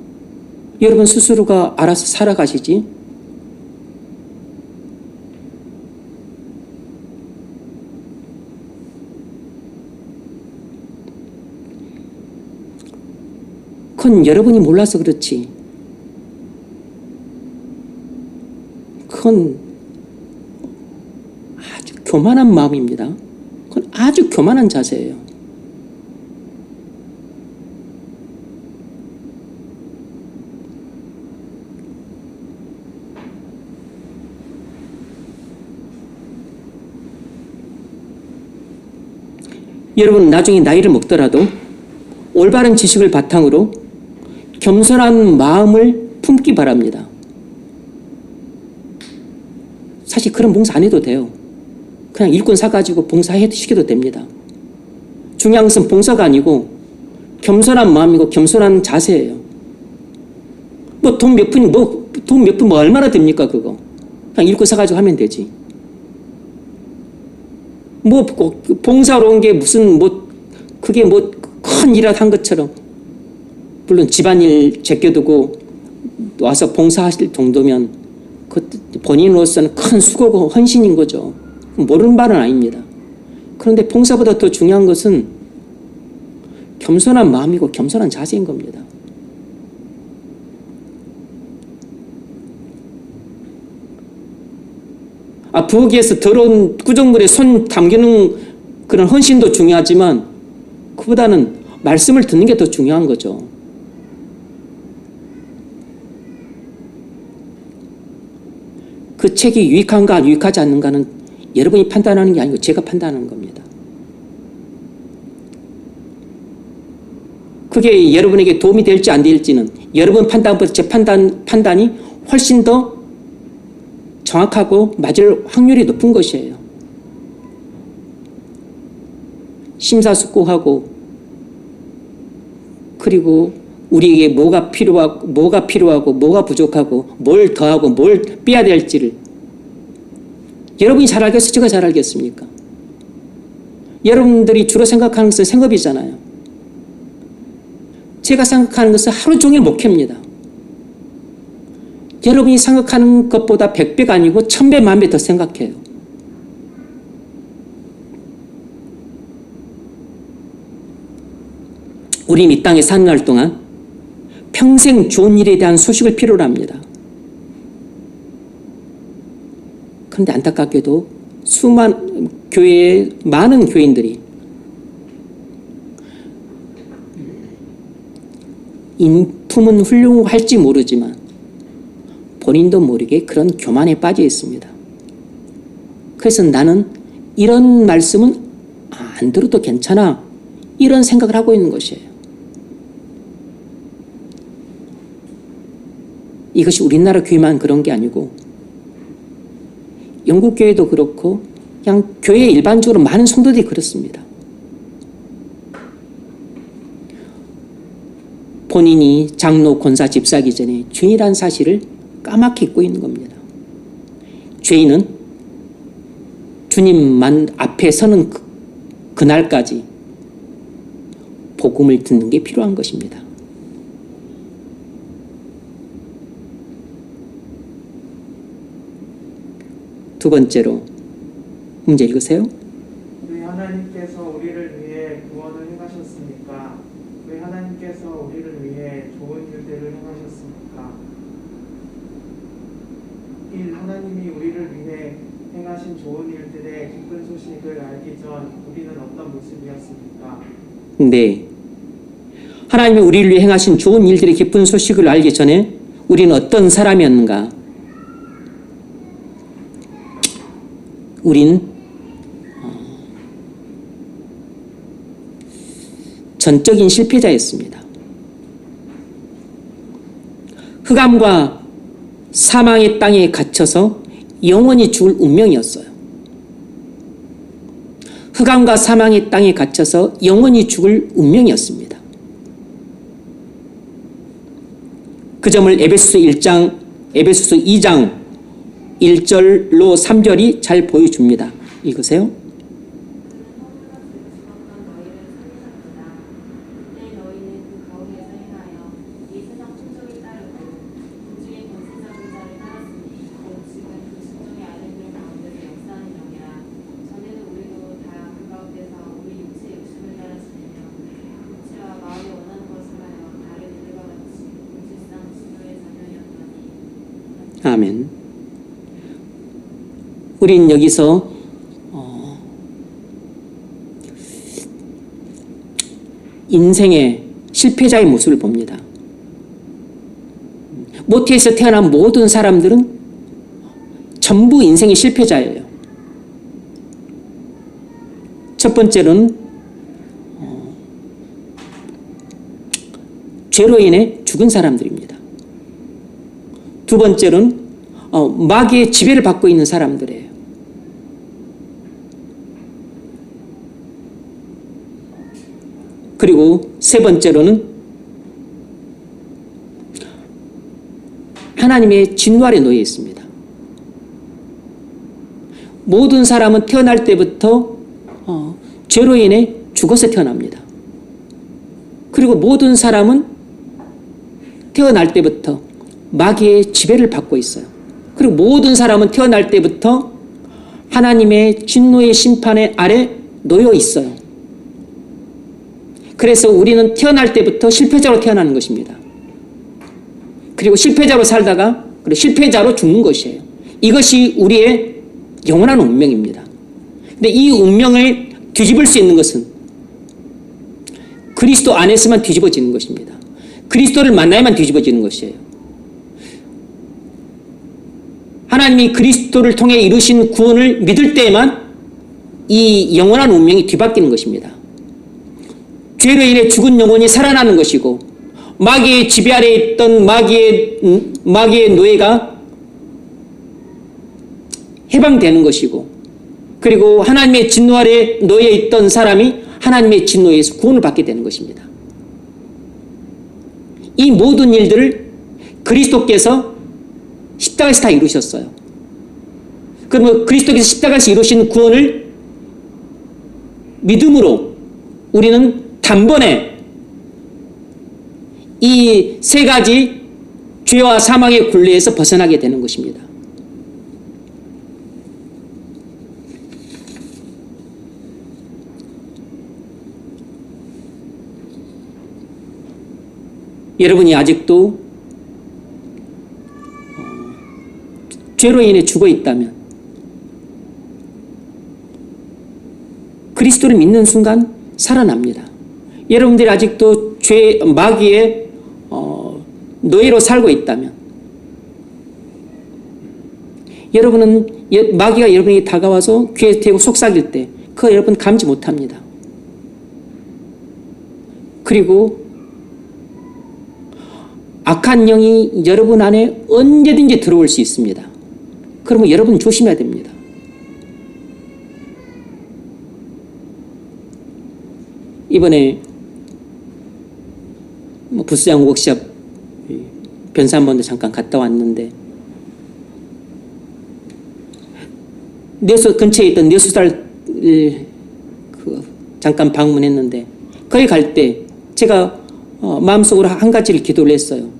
여러분 스스로가 알아서 살아가시지. 그건 여러분이 몰라서 그렇지, 그건 아주 교만한 마음입니다. 그건 아주 교만한 자세예요. 여러분 나중에 나이를 먹더라도 올바른 지식을 바탕으로 겸손한 마음을 품기 바랍니다. 사실 그런 봉사 안 해도 돼요. 그냥 일꾼 사가지고 봉사시켜도 됩니다. 중요한 것은 봉사가 아니고 겸손한 마음이고 겸손한 자세예요. 돈 몇 푼 얼마나 됩니까 그거? 그냥 일꾼 사가지고 하면 되지. 봉사로 온 게 무슨 그게 뭐 큰 일을 한 것처럼, 물론 집안일 제껴두고 와서 봉사하실 정도면 그 본인으로서는 큰 수고고 헌신인 거죠. 모르는 바는 아닙니다. 그런데 봉사보다 더 중요한 것은 겸손한 마음이고 겸손한 자세인 겁니다. 부엌에서 더러운 구정물에 손 담기는 그런 헌신도 중요하지만 그보다는 말씀을 듣는 게 더 중요한 거죠. 그 책이 유익한가 유익하지 않는가는 여러분이 판단하는 게 아니고 제가 판단하는 겁니다. 그게 여러분에게 도움이 될지 안 될지는 여러분 판단보다 제 판단이 훨씬 더 정확하고 맞을 확률이 높은 것이에요. 심사숙고하고 그리고 우리에게 뭐가 필요하고 뭐가 부족하고 뭘 더하고 뭘 빼야 될지를 여러분이 잘 알겠어요? 제가 잘 알겠습니까? 여러분들이 주로 생각하는 것은 생업이잖아요. 제가 생각하는 것은 하루 종일 목회입니다. 여러분이 생각하는 것보다 100배가 아니고 1000배, 10,000배 더 생각해요. 우린 이 땅에 사는 날 동안 평생 좋은 일에 대한 소식을 필요로 합니다. 그런데 안타깝게도 많은 교인들이 인품은 훌륭할지 모르지만 본인도 모르게 그런 교만에 빠져 있습니다. 그래서 나는 이런 말씀은 안 들어도 괜찮아 이런 생각을 하고 있는 것이에요. 이것이 우리나라 교회만 그런 게 아니고 영국 교회도 그렇고 그냥 교회 일반적으로 많은 성도들이 그렇습니다. 본인이 장로, 권사, 집사하기 전에 죄인이라는 사실을 까맣게 잊고 있는 겁니다. 죄인은 주님만 앞에 서는 그날까지 복음을 듣는 게 필요한 것입니다. 두 번째로 문제 읽으세요. 왜 하나님께서 우리를 위해 구원을 행하셨습니까? 왜 하나님께서 우리를 위해 좋은 일들을 행하셨습니까? 1. 하나님이 우리를 위해 행하신 좋은 일들의 기쁜 소식을 알기 전 우리는 어떤 모습이었습니까? 네. 하나님이 우리를 위해 행하신 좋은 일들의 기쁜 소식을 알기 전에 우리는 어떤 사람이었는가? 우린 전적인 실패자였습니다. 흑암과 사망의 땅에 갇혀서 영원히 죽을 운명이었어요. 흑암과 사망의 땅에 갇혀서 영원히 죽을 운명이었습니다. 그 점을 에베소서 2장 1절로 3절이 잘 보여줍니다. 읽으세요. 아멘. 우린 여기서 인생의 실패자의 모습을 봅니다. 모태에서 태어난 모든 사람들은 전부 인생의 실패자예요. 첫 번째로는 죄로 인해 죽은 사람들입니다. 두 번째로는 마귀의 지배를 받고 있는 사람들이에요. 그리고 세 번째로는 하나님의 진노 아래 놓여 있습니다. 모든 사람은 태어날 때부터 죄로 인해 죽어서 태어납니다. 그리고 모든 사람은 태어날 때부터 마귀의 지배를 받고 있어요. 그리고 모든 사람은 태어날 때부터 하나님의 진노의 심판의 아래 놓여 있어요. 그래서 우리는 태어날 때부터 실패자로 태어나는 것입니다. 그리고 실패자로 살다가 그리고 실패자로 죽는 것이에요. 이것이 우리의 영원한 운명입니다. 근데 이 운명을 뒤집을 수 있는 것은 그리스도 안에서만 뒤집어지는 것입니다. 그리스도를 만나야만 뒤집어지는 것이에요. 하나님이 그리스도를 통해 이루신 구원을 믿을 때에만 이 영원한 운명이 뒤바뀌는 것입니다. 죄로 인해 죽은 영혼이 살아나는 것이고 마귀의 지배 아래 있던 마귀의 노예가 해방되는 것이고 그리고 하나님의 진노 아래 놓여 있던 사람이 하나님의 진노에서 구원을 받게 되는 것입니다. 이 모든 일들을 그리스도께서 십자가에서 다 이루셨어요. 그러면 그리스도께서 십자가에서 이루신 구원을 믿음으로 우리는 단번에 이 세 가지 죄와 사망의 굴레에서 벗어나게 되는 것입니다. 여러분이 아직도 죄로 인해 죽어 있다면 그리스도를 믿는 순간 살아납니다. 여러분들이 아직도 마귀의 노예로 살고 있다면 여러분은 마귀가 여러분에게 다가와서 귀에 대고 속삭일 때 그거 여러분 감지 못합니다. 그리고 악한 영이 여러분 안에 언제든지 들어올 수 있습니다. 그러면 여러분 조심해야 됩니다. 이번에 부스장 워크숍 변산본도 잠깐 갔다 왔는데 근처에 있던 뇌수살 잠깐 방문했는데 거기 갈 때 제가 마음속으로 한 가지를 기도를 했어요.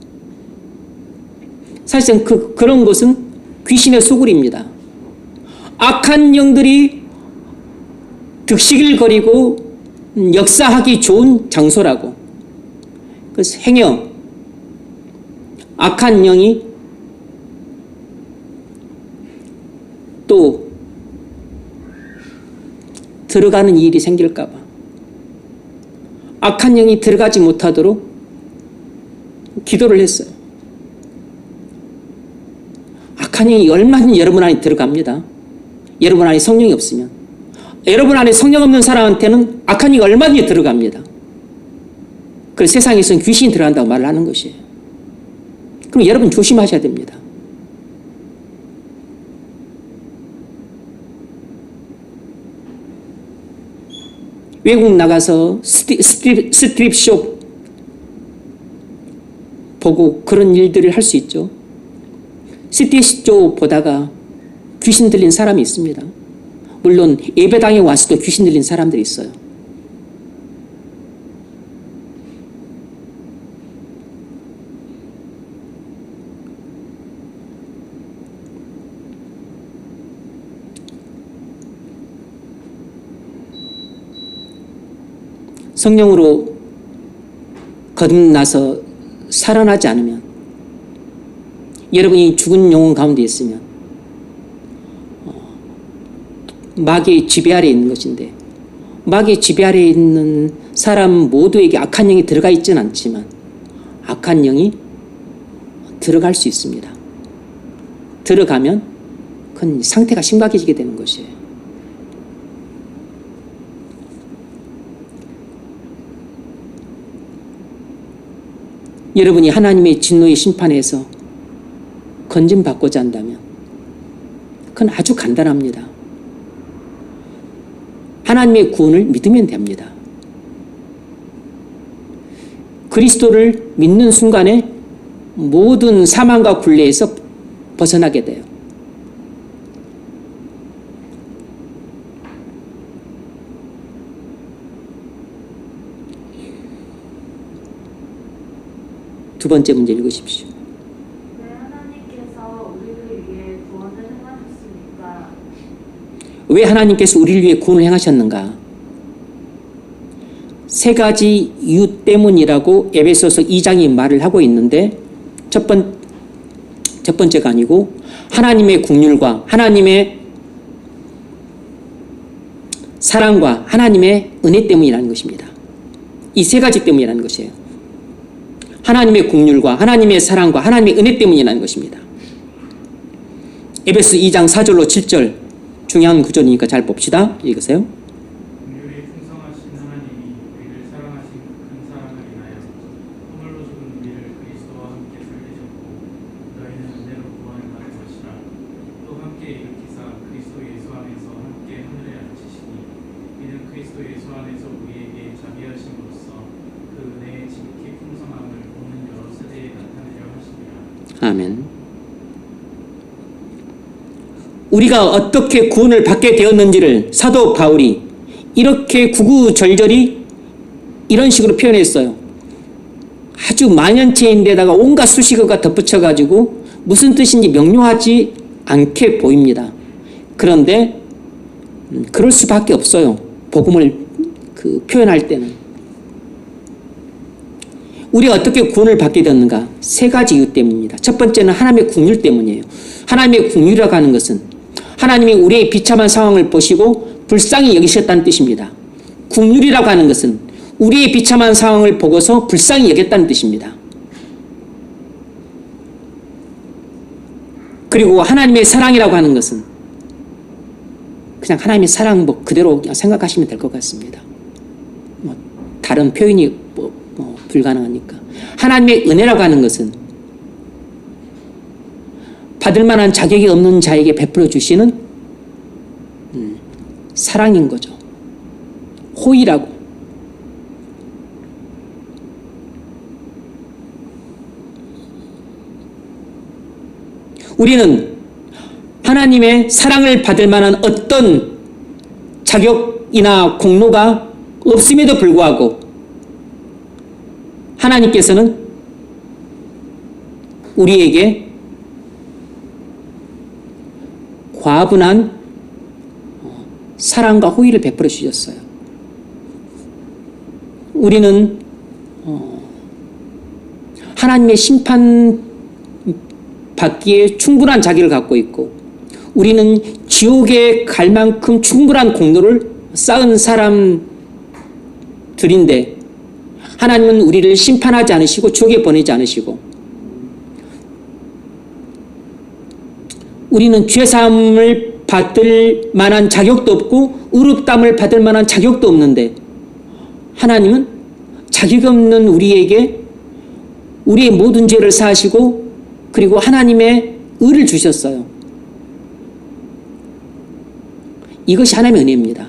사실상 그런 것은 귀신의 소굴입니다. 악한 영들이 득식을 거리고 역사하기 좋은 장소라고. 그래서 행여 악한 영이 또 들어가는 일이 생길까 봐 악한 영이 들어가지 못하도록 기도를 했어요. 악한 영이 얼마든지 여러분 안에 들어갑니다. 여러분 안에 성령이 없으면. 여러분 안에 성령 없는 사람한테는 악한 영이 얼마든지 들어갑니다. 그래서 세상에서는 귀신이 들어간다고 말을 하는 것이에요. 그럼 여러분 조심하셔야 됩니다. 외국 나가서 스트립쇼 보고 그런 일들을 할 수 있죠. 스트립쇼 보다가 귀신 들린 사람이 있습니다. 물론 예배당에 와서도 귀신 들린 사람들이 있어요. 성령으로 거듭나서 살아나지 않으면 여러분이 죽은 영혼 가운데 있으면 마귀의 지배 아래에 있는 것인데 마귀의 지배 아래에 있는 사람 모두에게 악한 영이 들어가 있지는 않지만 악한 영이 들어갈 수 있습니다. 들어가면 그건 상태가 심각해지게 되는 것이에요. 여러분이 하나님의 진노의 심판에서 건짐받고자 한다면 그건 아주 간단합니다. 하나님의 구원을 믿으면 됩니다. 그리스도를 믿는 순간에 모든 사망과 굴레에서 벗어나게 돼요. 두 번째 문제 읽으십시오. 왜 하나님께서 우리를 위해 구원을 행하셨습니까? 왜 하나님께서 우리를 위해 구원을 행하셨는가? 세 가지 이유 때문이라고 에베소서 2장이 말을 하고 있는데 첫 번째가 아니고 하나님의 긍휼과 하나님의 사랑과 하나님의 은혜 때문이라는 것입니다. 이 세 가지 때문이라는 것이에요. 하나님의 긍휼과 하나님의 사랑과 하나님의 은혜 때문이라는 것입니다. 에베소 2장 4절로 7절 중요한 구절이니까 잘 봅시다. 읽으세요. 긍휼이 풍성하신 하나님이 우리를 사랑하신 큰 사랑을 인하여 허물로 죽은 우리를 그리스도와 함께 살리셨고 너희는 은혜로 구원을 받은 것이라. 또 함께 일으키사 그리스도 예수 안에서 함께 하늘에 앉히시니 이는 그리스도 예수 안에서 우리에게 자비하심으로써 그 은혜의 지극히 풍성함을 오는 여러 세대에 나타내려 하심이라. 아멘. 우리가 어떻게 구원을 받게 되었는지를 사도 바울이 이렇게 구구절절히 이런 식으로 표현했어요. 아주 만연체인데다가 온갖 수식어가 덧붙여가지고 무슨 뜻인지 명료하지 않게 보입니다. 그런데 그럴 수밖에 없어요. 복음을 표현할 때는. 우리가 어떻게 구원을 받게 되었는가? 세 가지 이유 때문입니다. 첫 번째는 하나님의 긍휼 때문이에요. 하나님의 긍휼이라고 하는 것은 하나님이 우리의 비참한 상황을 보시고 불쌍히 여기셨다는 뜻입니다. 긍휼이라고 하는 것은 우리의 비참한 상황을 보고서 불쌍히 여겼다는 뜻입니다. 그리고 하나님의 사랑이라고 하는 것은 그냥 하나님의 사랑 그대로 그냥 생각하시면 될 것 같습니다. 다른 표현이 불가능하니까. 하나님의 은혜라고 하는 것은 받을 만한 자격이 없는 자에게 베풀어 주시는 사랑인 거죠. 호의라고. 우리는 하나님의 사랑을 받을 만한 어떤 자격이나 공로가 없음에도 불구하고 하나님께서는 우리에게 과분한 사랑과 호의를 베풀어 주셨어요. 우리는 하나님의 심판 받기에 충분한 자격을 갖고 있고 우리는 지옥에 갈 만큼 충분한 공로를 쌓은 사람들인데 하나님은 우리를 심판하지 않으시고 지옥에 보내지 않으시고 우리는 죄사함을 받을 만한 자격도 없고 의롭다함을 받을 만한 자격도 없는데 하나님은 자격 없는 우리에게 우리의 모든 죄를 사하시고 그리고 하나님의 의를 주셨어요. 이것이 하나님의 은혜입니다.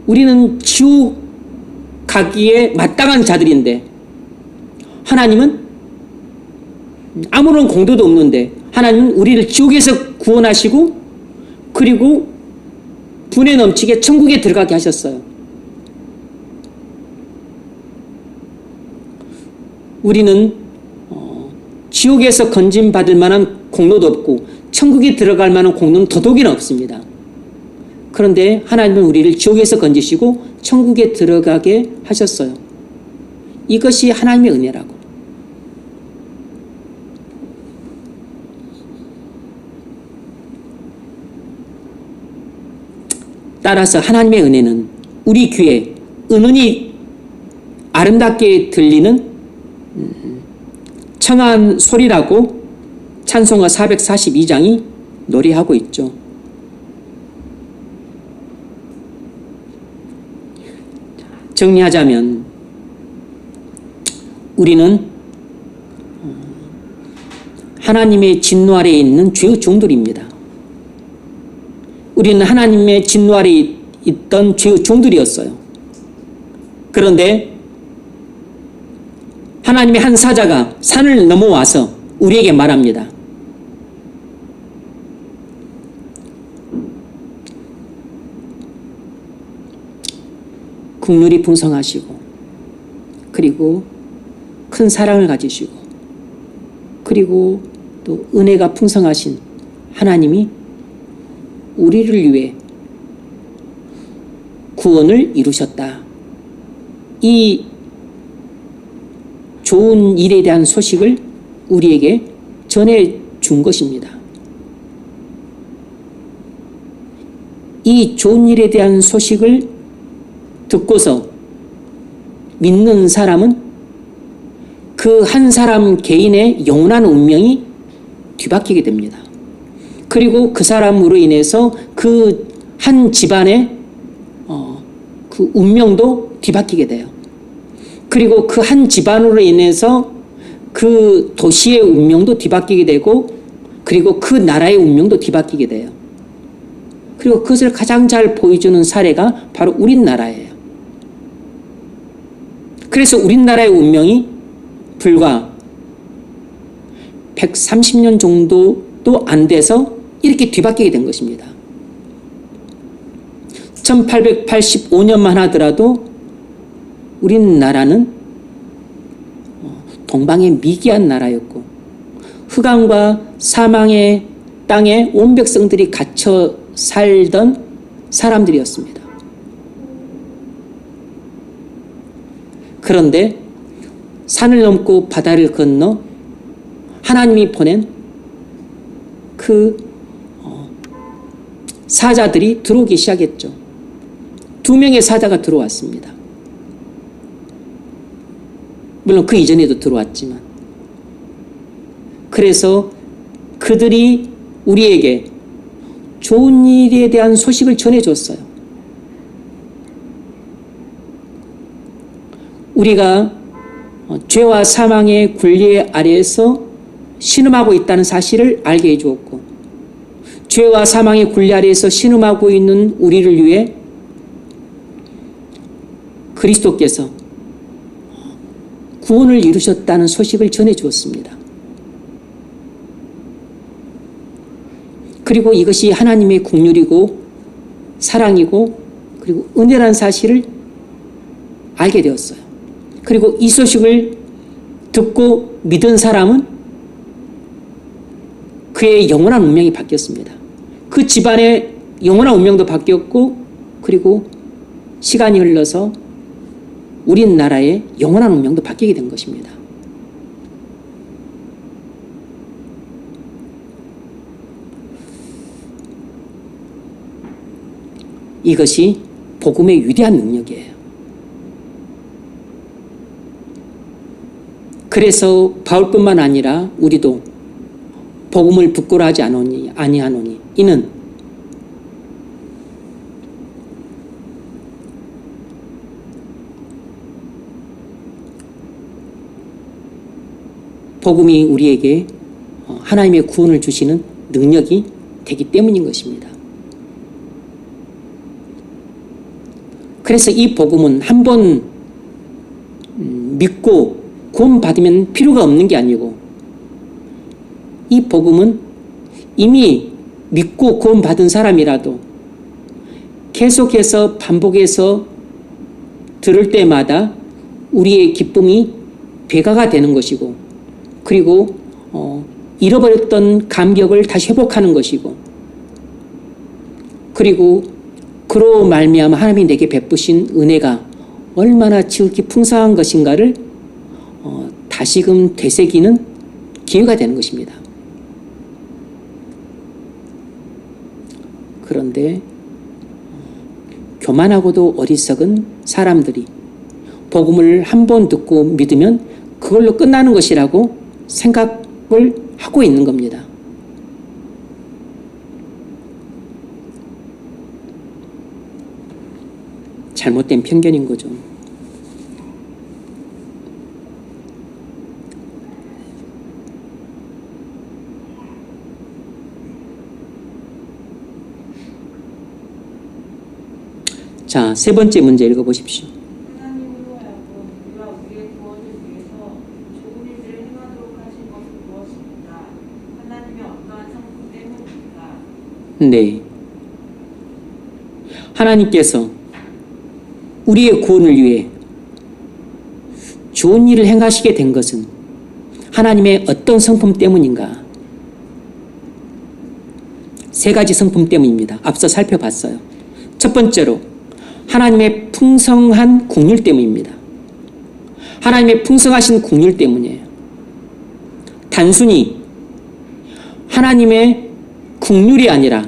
우리는 지옥 가기에 마땅한 자들인데 하나님은 아무런 공도도 없는데 하나님은 우리를 지옥에서 구원하시고 그리고 분에 넘치게 천국에 들어가게 하셨어요. 우리는 지옥에서 건짐받을 만한 공로도 없고 천국에 들어갈 만한 공로는 더더욱이나 없습니다. 그런데 하나님은 우리를 지옥에서 건지시고 천국에 들어가게 하셨어요. 이것이 하나님의 은혜라고. 따라서 하나님의 은혜는 우리 귀에 은은히 아름답게 들리는 청한 소리라고 찬송가 442장이 노래하고 있죠. 정리하자면 우리는 하나님의 진노 아래에 있는 죄의 종들입니다. 우리는 하나님의 진노 아래에 있던 죄의 종들이었어요. 그런데 하나님의 한 사자가 산을 넘어와서 우리에게 말합니다. 긍휼이 풍성하시고 그리고 큰 사랑을 가지시고 그리고 또 은혜가 풍성하신 하나님이 우리를 위해 구원을 이루셨다. 이 좋은 일에 대한 소식을 우리에게 전해 준 것입니다. 이 좋은 일에 대한 소식을 듣고서 믿는 사람은 그 한 사람 개인의 영원한 운명이 뒤바뀌게 됩니다. 그리고 그 사람으로 인해서 그 한 집안의 그 운명도 뒤바뀌게 돼요. 그리고 그 한 집안으로 인해서 그 도시의 운명도 뒤바뀌게 되고 그리고 그 나라의 운명도 뒤바뀌게 돼요. 그리고 그것을 가장 잘 보여주는 사례가 바로 우리나라예요. 그래서 우리나라의 운명이 불과 130년 정도도 안 돼서 이렇게 뒤바뀌게 된 것입니다. 1885년만 하더라도 우리나라는 동방의 미개한 나라였고 흑암과 사망의 땅에 온 백성들이 갇혀 살던 사람들이었습니다. 그런데 산을 넘고 바다를 건너 하나님이 보낸 그 사자들이 들어오기 시작했죠. 2명의 사자가 들어왔습니다. 물론 그 이전에도 들어왔지만 그래서 그들이 우리에게 좋은 일에 대한 소식을 전해줬어요. 우리가 죄와 사망의 굴레 아래에서 신음하고 있다는 사실을 알게 해주었고 죄와 사망의 굴레 아래에서 신음하고 있는 우리를 위해 그리스도께서 구원을 이루셨다는 소식을 전해주었습니다. 그리고 이것이 하나님의 긍휼이고 사랑이고 그리고 은혜라는 사실을 알게 되었어요. 그리고 이 소식을 듣고 믿은 사람은 그의 영원한 운명이 바뀌었습니다. 그 집안의 영원한 운명도 바뀌었고 그리고 시간이 흘러서 우리나라의 영원한 운명도 바뀌게 된 것입니다. 이것이 복음의 위대한 능력이에요. 그래서 바울뿐만 아니라 우리도 복음을 부끄러워하지 아니하노니 이는 복음이 우리에게 하나님의 구원을 주시는 능력이 되기 때문인 것입니다. 그래서 이 복음은 한번 믿고 구원받으면 필요가 없는 게 아니고 이 복음은 이미 믿고 구원받은 사람이라도 계속해서 반복해서 들을 때마다 우리의 기쁨이 배가가 되는 것이고 그리고 잃어버렸던 감격을 다시 회복하는 것이고 그리고 그로 말미암아 하나님이 내게 베푸신 은혜가 얼마나 지극히 풍성한 것인가를 다시금 되새기는 기회가 되는 것입니다. 그런데 교만하고도 어리석은 사람들이 복음을 한 번 듣고 믿으면 그걸로 끝나는 것이라고 생각을 하고 있는 겁니다. 잘못된 편견인 거죠. 자, 세 번째 문제 읽어보십시오. 하나님으로 하여금 우리와 우리의 구원을 위해서 좋은 일들을 행하도록 하신 것은 무엇입니까? 하나님의 어떠한 성품 때문입니까? 네. 하나님께서 우리의 구원을 위해 좋은 일을 행하시게 된 것은 하나님의 어떤 성품 때문인가? 세 가지 성품 때문입니다. 앞서 살펴봤어요. 첫 번째로 하나님의 풍성한 긍휼 때문입니다. 하나님의 풍성하신 긍휼 때문이에요. 단순히 하나님의 긍휼이 아니라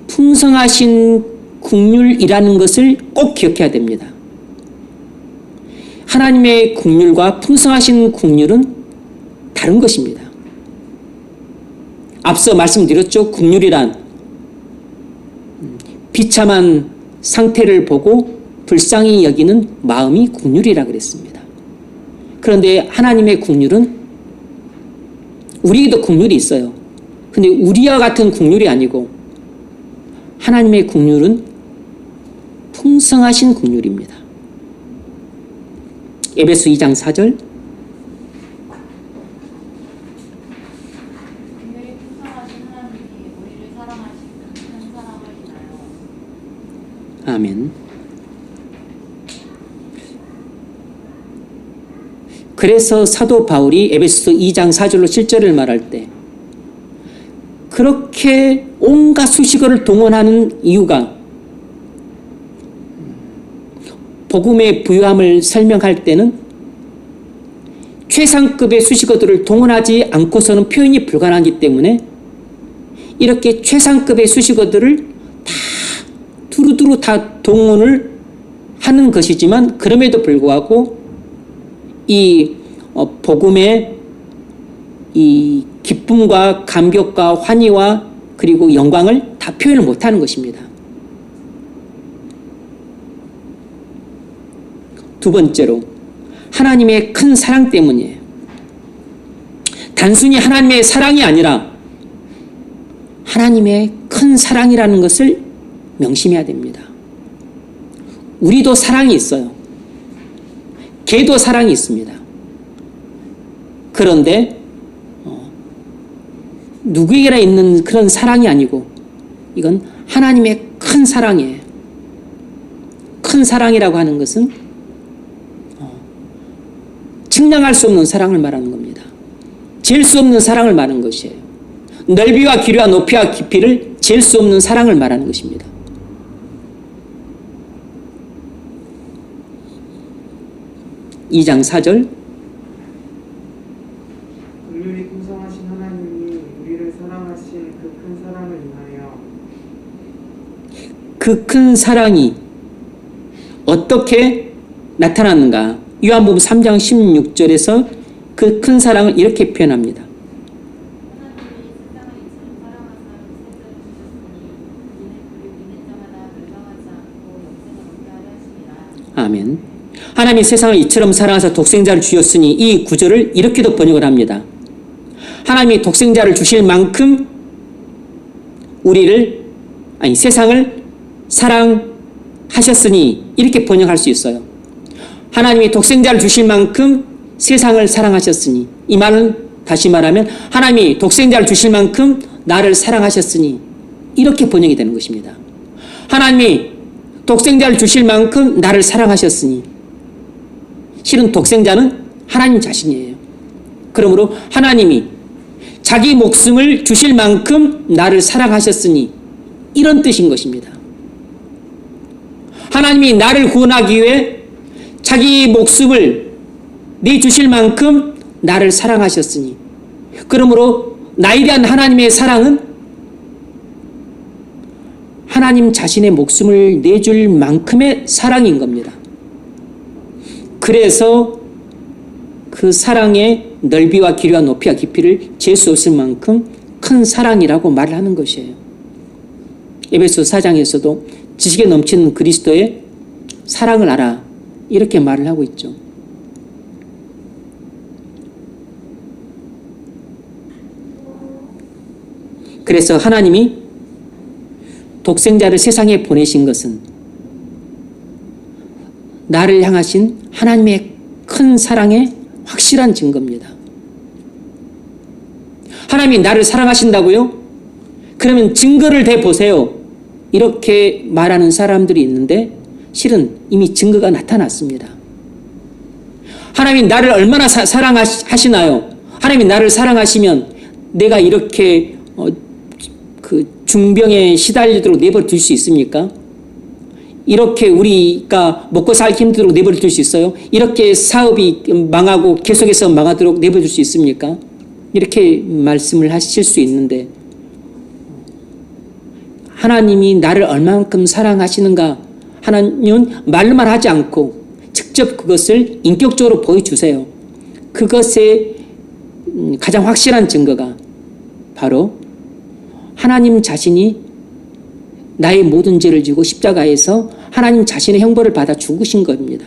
풍성하신 긍휼이라는 것을 꼭 기억해야 됩니다. 하나님의 긍휼과 풍성하신 긍휼은 다른 것입니다. 앞서 말씀드렸죠. 긍휼이란 비참한 상태를 보고 불쌍히 여기는 마음이 긍휼이라 그랬습니다. 그런데 하나님의 긍휼은 우리에게도 긍휼이 있어요. 근데 우리와 같은 긍휼이 아니고 하나님의 긍휼은 풍성하신 긍휼입니다. 에베소 2장 4절 긍휼이 풍성하신 하나님이 우리를 사랑하신 그 큰 사랑을 인하여. 아멘. 그래서 사도 바울이 에베소 2장 4절로 7절을 말할 때 그렇게 온갖 수식어를 동원하는 이유가 복음의 부유함을 설명할 때는 최상급의 수식어들을 동원하지 않고서는 표현이 불가능하기 때문에 이렇게 최상급의 수식어들을 다 두루두루 다 동원을 하는 것이지만 그럼에도 불구하고 이 복음의 이 기쁨과 감격과 환희와 그리고 영광을 다 표현을 못하는 것입니다. 두 번째로 하나님의 큰 사랑 때문이에요. 단순히 하나님의 사랑이 아니라 하나님의 큰 사랑이라는 것을 명심해야 됩니다. 우리도 사랑이 있어요. 개도 사랑이 있습니다. 그런데 누구에게나 있는 그런 사랑이 아니고 이건 하나님의 큰 사랑이에요. 큰 사랑이라고 하는 것은 측량할 수 없는 사랑을 말하는 겁니다. 잴 수 없는 사랑을 말하는 것이에요. 넓이와 길이와 높이와 깊이를 잴 수 없는 사랑을 말하는 것입니다. 이 장 4절 긍휼이 풍성하신 하나님이 우리를 사랑하신 그 큰 사랑을 인하여. 그 큰 사랑이 어떻게 나타났는가? 요한복음 3장 16절에서 그 큰 사랑을 이렇게 표현합니다. 하나님이 세상을 이처럼 사랑하사 그 독생자를 주셨으니 이는 그를 믿는 자마다 멸망하지 않고 영생을 얻게 하려 하심이라. 아멘. 하나님이 세상을 이처럼 사랑하사 독생자를 주셨으니 이 구절을 이렇게도 번역을 합니다. 하나님이 독생자를 주실 만큼 세상을 사랑하셨으니 이렇게 번역할 수 있어요. 하나님이 독생자를 주실 만큼 세상을 사랑하셨으니, 이 말은 다시 말하면 하나님이 독생자를 주실 만큼 나를 사랑하셨으니 이렇게 번역이 되는 것입니다. 하나님이 독생자를 주실 만큼 나를 사랑하셨으니, 실은 독생자는 하나님 자신이에요. 그러므로 하나님이 자기 목숨을 주실 만큼 나를 사랑하셨으니 이런 뜻인 것입니다. 하나님이 나를 구원하기 위해 자기 목숨을 내주실 만큼 나를 사랑하셨으니, 그러므로 나에 대한 하나님의 사랑은 하나님 자신의 목숨을 내줄 만큼의 사랑인 겁니다. 그래서 그 사랑의 넓이와 길이와 높이와 깊이를 잴 수 없을 만큼 큰 사랑이라고 말을 하는 것이에요. 에베소 4장에서도 지식에 넘치는 그리스도의 사랑을 알아, 이렇게 말을 하고 있죠. 그래서 하나님이 독생자를 세상에 보내신 것은 나를 향하신 하나님의 큰 사랑의 확실한 증거입니다. 하나님이 나를 사랑하신다고요? 그러면 증거를 대보세요. 이렇게 말하는 사람들이 있는데 실은 이미 증거가 나타났습니다. 하나님이 나를 얼마나 사랑하시나요? 하나님이 나를 사랑하시면 내가 이렇게 그 중병에 시달리도록 내버려 둘 수 있습니까? 이렇게 우리가 먹고 살기 힘들도록 내버려 둘 수 있어요? 이렇게 사업이 망하고 계속해서 망하도록 내버려 둘 수 있습니까? 이렇게 말씀을 하실 수 있는데 하나님이 나를 얼마만큼 사랑하시는가 하나님은 말로만 하지 않고 직접 그것을 인격적으로 보여주세요. 그것의 가장 확실한 증거가 바로 하나님 자신이 나의 모든 죄를 지고 십자가에서 하나님 자신의 형벌을 받아 죽으신 겁니다.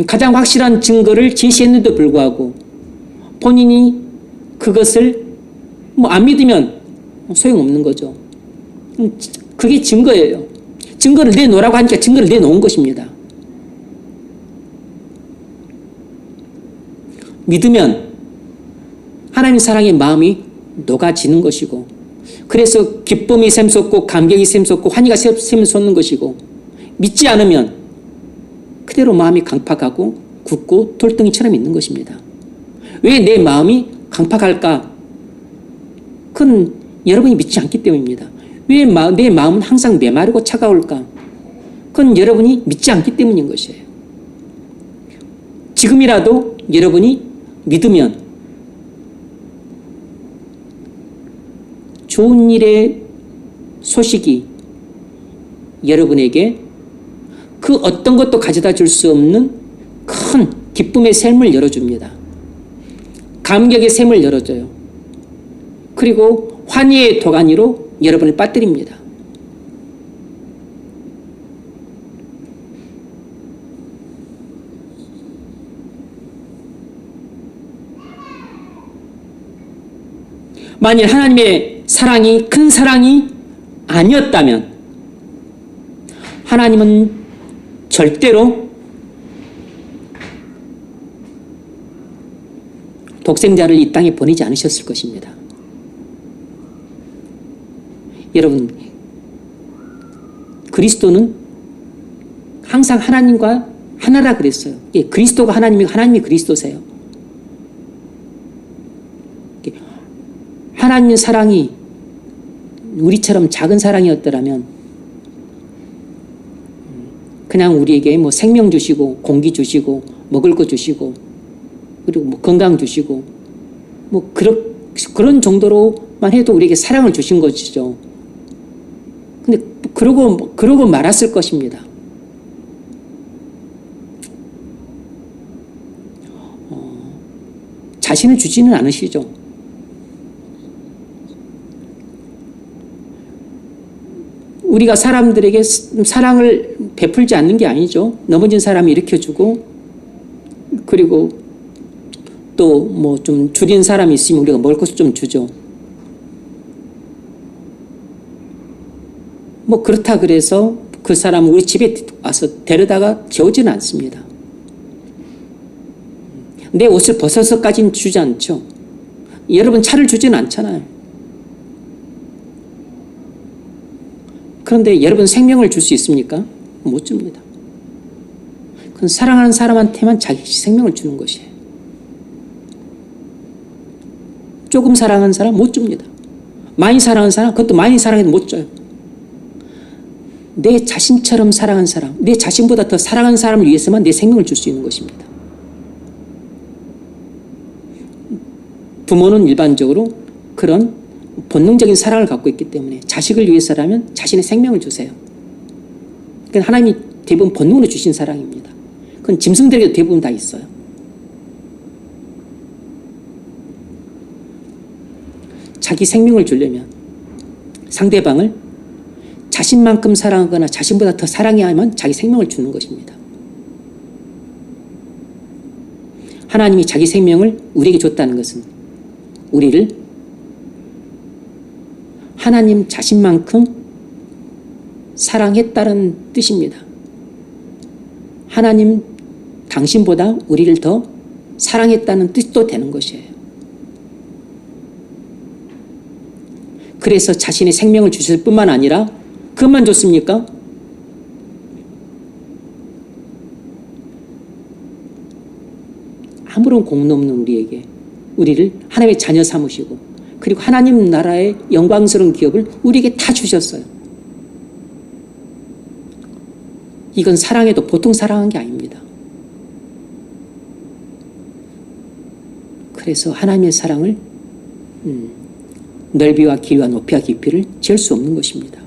가장 확실한 증거를 제시했는데도 불구하고 본인이 그것을 안 믿으면 소용없는 거죠. 그게 증거예요. 증거를 내놓으라고 하니까 증거를 내놓은 것입니다. 믿으면 하나님 사랑의 마음이 녹아지는 것이고 그래서 기쁨이 샘솟고 감격이 샘솟고 환희가 샘솟는 것이고 믿지 않으면 그대로 마음이 강팍하고 굳고 돌덩이처럼 있는 것입니다. 왜 내 마음이 강팍할까? 그건 여러분이 믿지 않기 때문입니다. 왜 내 마음은 항상 메마르고 차가울까? 그건 여러분이 믿지 않기 때문인 것이에요. 지금이라도 여러분이 믿으면 좋은 일의 소식이 여러분에게 그 어떤 것도 가져다 줄 수 없는 큰 기쁨의 샘을 열어줍니다. 감격의 샘을 열어줘요. 그리고 환희의 도가니로 여러분을 빠뜨립니다. 만일 하나님의 사랑이 큰 사랑이 아니었다면 하나님은 절대로 독생자를 이 땅에 보내지 않으셨을 것입니다. 여러분, 그리스도는 항상 하나님과 하나라 그랬어요. 예, 그리스도가 하나님이고 하나님이 그리스도세요. 하나님의 사랑이 우리처럼 작은 사랑이었더라면 그냥 우리에게 뭐 생명 주시고 공기 주시고 먹을 거 주시고 그리고 뭐 건강 주시고 뭐 그런 정도로만 해도 우리에게 사랑을 주신 것이죠. 근데 그러고 말았을 것입니다. 자신을 주지는 않으시죠. 우리가 사람들에게 사랑을 베풀지 않는 게 아니죠. 넘어진 사람이 일으켜주고 그리고 또 뭐 좀 줄인 사람이 있으면 우리가 먹을 것을 좀 주죠. 뭐 그렇다 그래서 그 사람을 우리 집에 와서 데려다가 재우지는 않습니다. 내 옷을 벗어서까지는 주지 않죠. 여러분 차를 주지는 않잖아요. 그런데 여러분 생명을 줄 수 있습니까? 못 줍니다. 그건 사랑하는 사람한테만 자기 생명을 주는 것이에요. 조금 사랑하는 사람 못 줍니다. 많이 사랑하는 사람 그것도 많이 사랑해도 못 줘요. 내 자신처럼 사랑하는 사람, 내 자신보다 더 사랑하는 사람을 위해서만 내 생명을 줄 수 있는 것입니다. 부모는 일반적으로 그런 본능적인 사랑을 갖고 있기 때문에 자식을 위해서라면 자신의 생명을 주세요. 그건 하나님이 대부분 본능으로 주신 사랑입니다. 그건 짐승들에게도 대부분 다 있어요. 자기 생명을 주려면 상대방을 자신만큼 사랑하거나 자신보다 더 사랑해야만 자기 생명을 주는 것입니다. 하나님이 자기 생명을 우리에게 줬다는 것은 우리를 하나님 자신만큼 사랑했다는 뜻입니다. 하나님 당신보다 우리를 더 사랑했다는 뜻도 되는 것이에요. 그래서 자신의 생명을 주실 뿐만 아니라 그것만 줬습니까? 아무런 공로 없는 우리에게 우리를 하나님의 자녀 삼으시고 그리고 하나님 나라의 영광스러운 기업을 우리에게 다 주셨어요. 이건 사랑해도 보통 사랑한 게 아닙니다. 그래서 하나님의 사랑을 넓이와 길이와 높이와 깊이를 잴 수 없는 것입니다.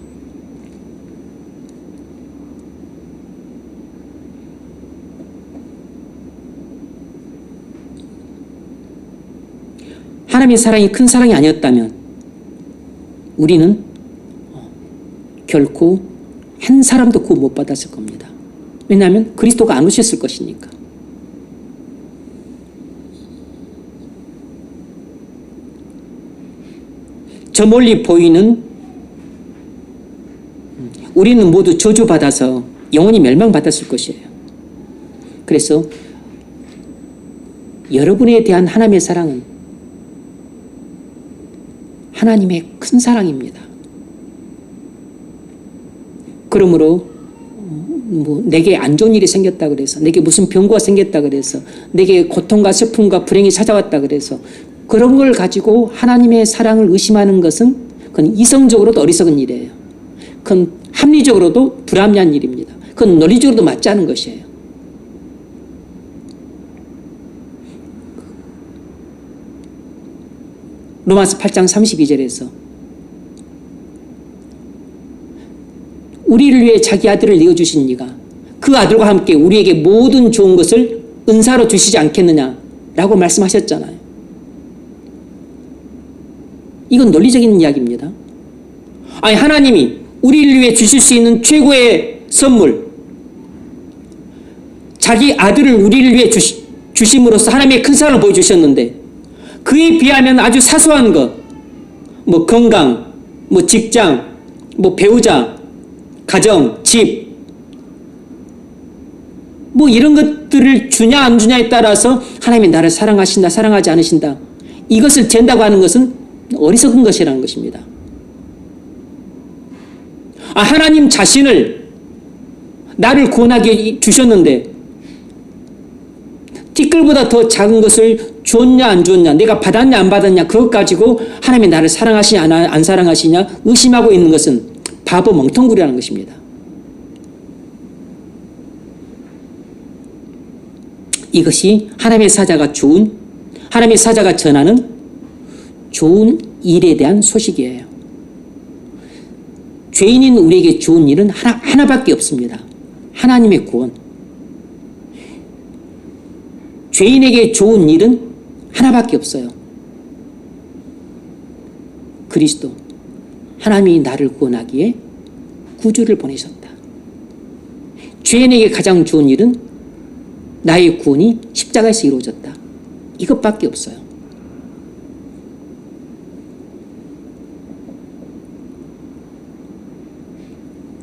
하나님의 사랑이 큰 사랑이 아니었다면 우리는 결코 한 사람도 구원 못 받았을 겁니다. 왜냐하면 그리스도가 안 오셨을 것이니까. 저 멀리 보이는 우리는 모두 저주받아서 영원히 멸망받았을 것이에요. 그래서 여러분에 대한 하나님의 사랑은 하나님의 큰 사랑입니다. 그러므로 내게 안 좋은 일이 생겼다 그래서, 내게 무슨 병고가 생겼다 그래서, 내게 고통과 슬픔과 불행이 찾아왔다 그래서 그런 걸 가지고 하나님의 사랑을 의심하는 것은 그건 이성적으로도 어리석은 일이에요. 그건 합리적으로도 불합리한 일입니다. 그건 논리적으로도 맞지 않은 것이에요. 로마서 8장 32절에서 우리를 위해 자기 아들을 내어주신 이가 그 아들과 함께 우리에게 모든 좋은 것을 은사로 주시지 않겠느냐라고 말씀하셨잖아요. 이건 논리적인 이야기입니다. 아니, 하나님이 우리를 위해 주실 수 있는 최고의 선물, 자기 아들을 우리를 위해 주심으로써 하나님의 큰 사랑을 보여주셨는데 그에 비하면 아주 사소한 것, 뭐 건강, 뭐 직장, 뭐 배우자, 가정, 집, 뭐 이런 것들을 주냐 안 주냐에 따라서 하나님이 나를 사랑하신다, 사랑하지 않으신다, 이것을 잰다고 하는 것은 어리석은 것이라는 것입니다. 하나님 자신을 나를 구원하게 주셨는데 티끌보다 더 작은 것을 주었냐 안 주었냐, 내가 받았냐 안 받았냐, 그것 가지고 하나님이 나를 사랑하시냐 안 사랑하시냐 의심하고 있는 것은 바보 멍텅구리라는 것입니다. 이것이 하나님의 사자가 전하는 좋은 일에 대한 소식이에요. 죄인인 우리에게 좋은 일은 하나밖에 없습니다. 하나님의 구원. 죄인에게 좋은 일은 하나밖에 없어요. 그리스도. 하나님이 나를 구원하기에 구주를 보내셨다. 죄인에게 가장 좋은 일은 나의 구원이 십자가에서 이루어졌다. 이것밖에 없어요.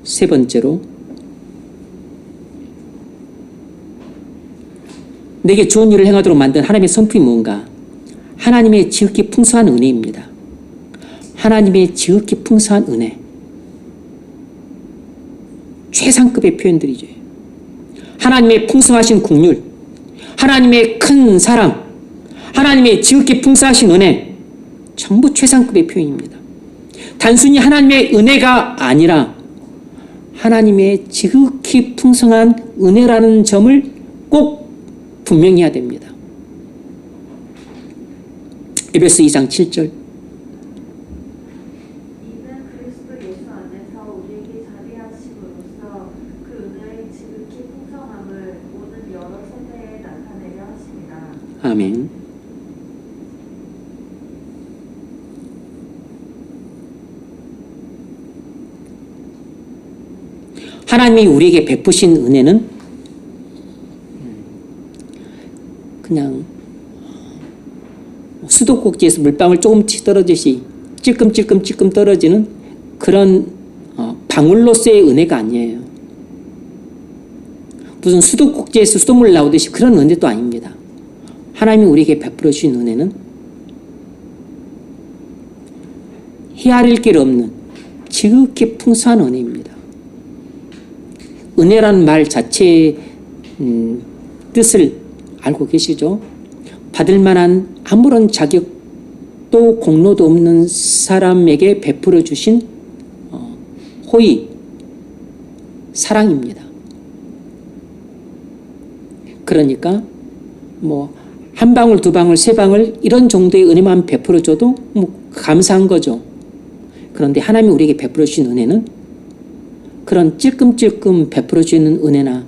세 번째로, 내게 좋은 일을 행하도록 만든 하나님의 성품이 뭔가? 하나님의 지극히 풍성한 은혜입니다. 하나님의 지극히 풍성한 은혜. 최상급의 표현들이죠. 하나님의 풍성하신 긍휼, 하나님의 큰 사랑, 하나님의 지극히 풍성하신 은혜, 전부 최상급의 표현입니다. 단순히 하나님의 은혜가 아니라 하나님의 지극히 풍성한 은혜라는 점을 꼭 분명히 해야 됩니다. 에베소 2장 7절. 이는 그리스도 예수 안에서 우리에게 자비하심으로써 그 은혜의 지극히 풍성함을 모든 여러 세대에 나타내려 하십니다. 아멘. 하나님이 우리에게 베푸신 은혜는 그냥 수도꼭지에서 물방울 조금씩 떨어지시 찔끔찔끔 떨어지는 그런 방울로서의 은혜가 아니에요. 무슨 수도꼭지에서 수돗물 나오듯이 그런 은혜도 아닙니다. 하나님이 우리에게 베풀어 주신 은혜는 헤아릴 길 없는 지극히 풍성한 은혜입니다. 은혜라는 말 자체의 뜻을 알고 계시죠? 받을 만한 아무런 자격도 공로도 없는 사람에게 베풀어 주신 호의, 사랑입니다. 그러니까 뭐 한 방울, 두 방울, 세 방울 이런 정도의 은혜만 베풀어 줘도 뭐 감사한 거죠. 그런데 하나님이 우리에게 베풀어 주신 은혜는 그런 찔끔찔끔 베풀어 주는 은혜나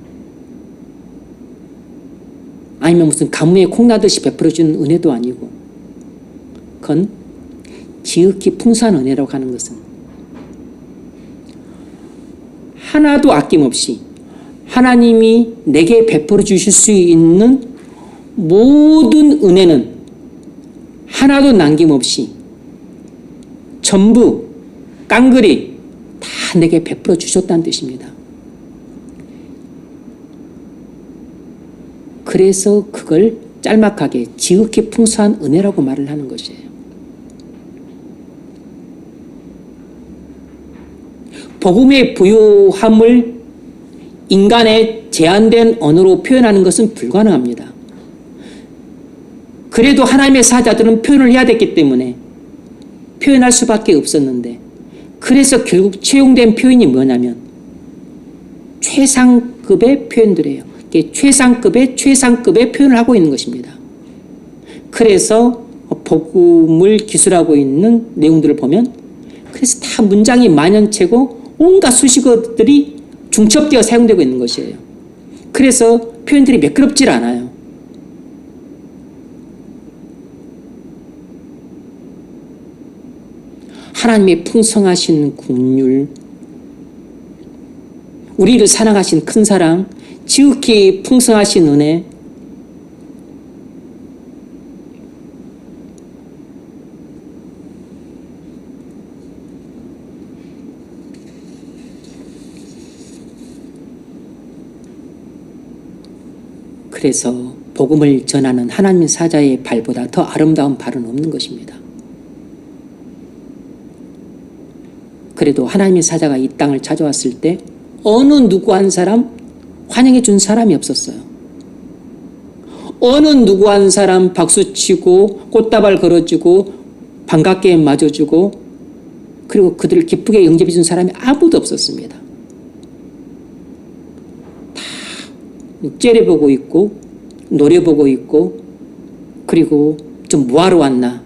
아니면 무슨 가무에 콩나듯이 베풀어 주는 은혜도 아니고, 그건 지극히 풍성한 은혜라고 하는 것은 하나도 아낌없이 하나님이 내게 베풀어 주실 수 있는 모든 은혜는 하나도 남김없이 전부 깡그리 다 내게 베풀어 주셨다는 뜻입니다. 그래서 그걸 짤막하게 지극히 풍성한 은혜라고 말을 하는 것이에요. 복음의 부요함을 인간의 제한된 언어로 표현하는 것은 불가능합니다. 그래도 하나님의 사자들은 표현을 해야 됐기 때문에 표현할 수밖에 없었는데, 그래서 결국 채용된 표현이 뭐냐면 최상급의 표현들이에요. 최상급의 표현을 하고 있는 것입니다. 그래서 복음을 기술하고 있는 내용들을 보면 그래서 다 문장이 만연체고 온갖 수식어들이 중첩되어 사용되고 있는 것이에요. 그래서 표현들이 매끄럽질 않아요. 하나님의 풍성하신 긍휼, 우리를 사랑하신 큰 사랑, 지극히 풍성하신 은혜, 그래서 복음을 전하는 하나님의 사자의 발보다 더 아름다운 발은 없는 것입니다. 그래도 하나님의 사자가 이 땅을 찾아왔을 때 어느 누구 한 사람 환영해 준 사람이 없었어요. 어느 누구 한 사람 박수치고 꽃다발 걸어주고 반갑게 맞아주고 그리고 그들을 기쁘게 영접해 준 사람이 아무도 없었습니다. 다 째려보고 있고 노려보고 있고, 그리고 좀 뭐하러 왔나,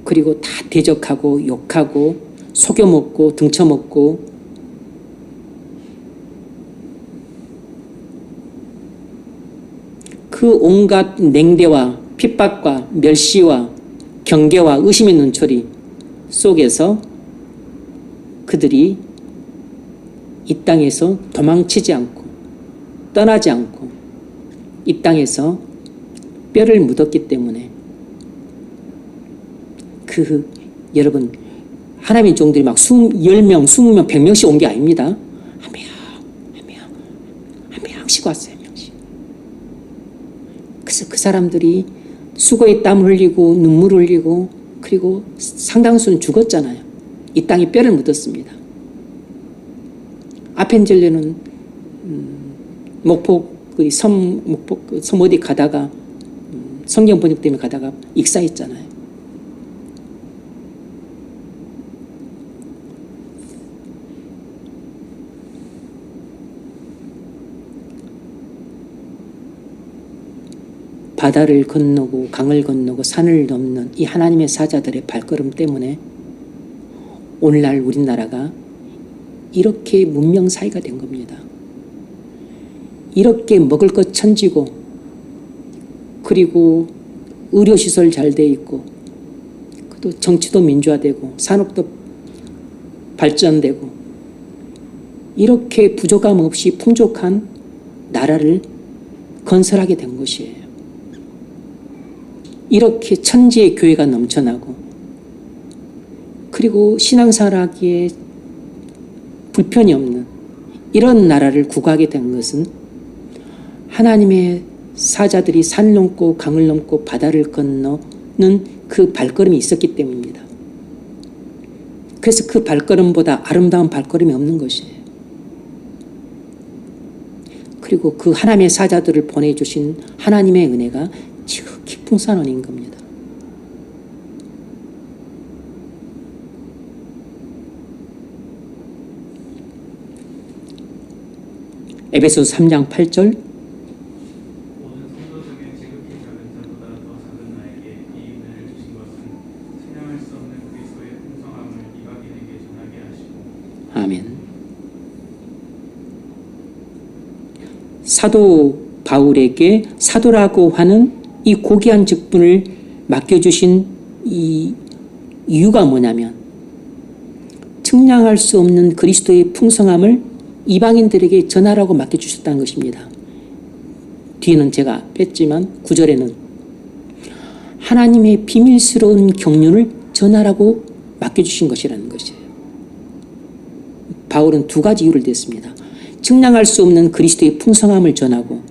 그리고 다 대적하고 욕하고 속여먹고 등쳐먹고, 그 온갖 냉대와 핍박과 멸시와 경계와 의심의 눈초리 속에서 그들이 이 땅에서 도망치지 않고 떠나지 않고 이 땅에서 뼈를 묻었기 때문에, 여러분, 하나님의 종들이 막 10명, 20명, 100명씩 온 게 아닙니다. 한 명씩 왔어요. 한 명씩. 그래서 그 사람들이 수고에 땀 흘리고 눈물 흘리고 그리고 상당수는 죽었잖아요. 이 땅에 뼈를 묻었습니다. 아펜젤레는 목포 섬 어디 가다가 성경 번역 때문에 가다가 익사했잖아요. 바다를 건너고 강을 건너고 산을 넘는 이 하나님의 사자들의 발걸음 때문에 오늘날 우리나라가 이렇게 문명 사회가 된 겁니다. 이렇게 먹을 것 천지고, 그리고 의료시설 잘 돼 있고, 또 정치도 민주화되고 산업도 발전되고, 이렇게 부족함 없이 풍족한 나라를 건설하게 된 것이에요. 이렇게 천지의 교회가 넘쳐나고, 그리고 신앙생활하기에 불편이 없는 이런 나라를 구가하게 된 것은 하나님의 사자들이 산을 넘고 강을 넘고 바다를 건너는 그 발걸음이 있었기 때문입니다. 그래서 그 발걸음보다 아름다운 발걸음이 없는 것이에요. 그리고 그 하나님의 사자들을 보내주신 하나님의 은혜가 지극히 풍성한 은혜인 겁니다. 에베소서 3장 8절 모든 성도 중에 지극히 작은 자보다 더 작은 나에게 이 은혜를 주신 것은 측량할 수 없는 그리스도의 풍성함을 이방인에게 전하게 하시고. 아멘. 사도 바울에게 사도라고 하는 이 고귀한 직분을 맡겨주신 이 이유가 뭐냐면 측량할 수 없는 그리스도의 풍성함을 이방인들에게 전하라고 맡겨주셨다는 것입니다. 뒤에는 제가 뺐지만 9절에는 하나님의 비밀스러운 경륜을 전하라고 맡겨주신 것이라는 것이에요. 바울은 두 가지 이유를 댔습니다. 측량할 수 없는 그리스도의 풍성함을 전하고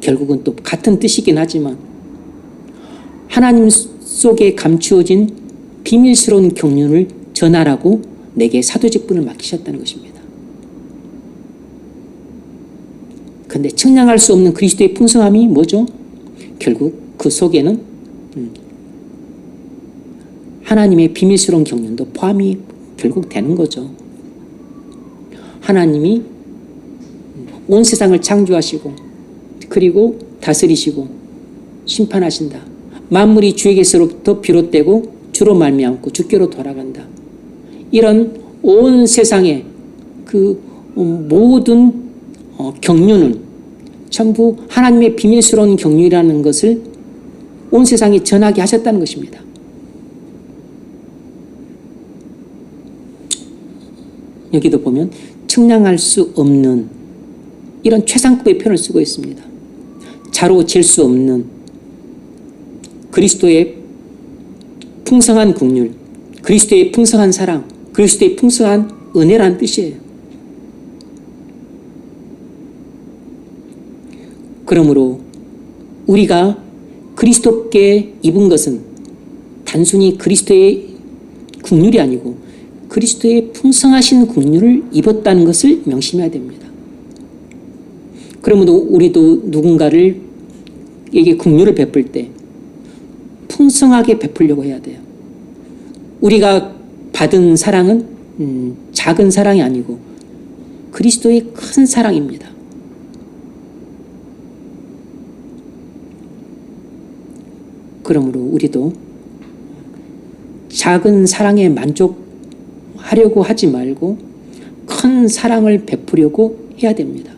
결국은 또 같은 뜻이긴 하지만 하나님 속에 감추어진 비밀스러운 경륜을 전하라고 내게 사도 직분을 맡기셨다는 것입니다. 그런데 측량할 수 없는 그리스도의 풍성함이 뭐죠? 결국 그 속에는 하나님의 비밀스러운 경륜도 포함이 결국 되는 거죠. 하나님이 온 세상을 창조하시고 그리고 다스리시고 심판하신다. 만물이 주에게서로부터 비롯되고 주로 말미암고 주께로 돌아간다. 이런 온 세상의 그 모든 경륜은 전부 하나님의 비밀스러운 경륜이라는 것을 온 세상에 전하게 하셨다는 것입니다. 여기도 보면 측량할 수 없는 이런 최상급의 표현을 쓰고 있습니다. 자로 잴 수 없는 그리스도의 풍성한 긍휼, 그리스도의 풍성한 사랑, 그리스도의 풍성한 은혜라는 뜻이에요. 그러므로 우리가 그리스도께 입은 것은 단순히 그리스도의 긍휼이 아니고 그리스도의 풍성하신 긍휼을 입었다는 것을 명심해야 됩니다. 그러므로 우리도 누군가에게 긍휼을 베풀 때 풍성하게 베풀려고 해야 돼요. 우리가 받은 사랑은 작은 사랑이 아니고 그리스도의 큰 사랑입니다. 그러므로 우리도 작은 사랑에 만족하려고 하지 말고 큰 사랑을 베푸려고 해야 됩니다.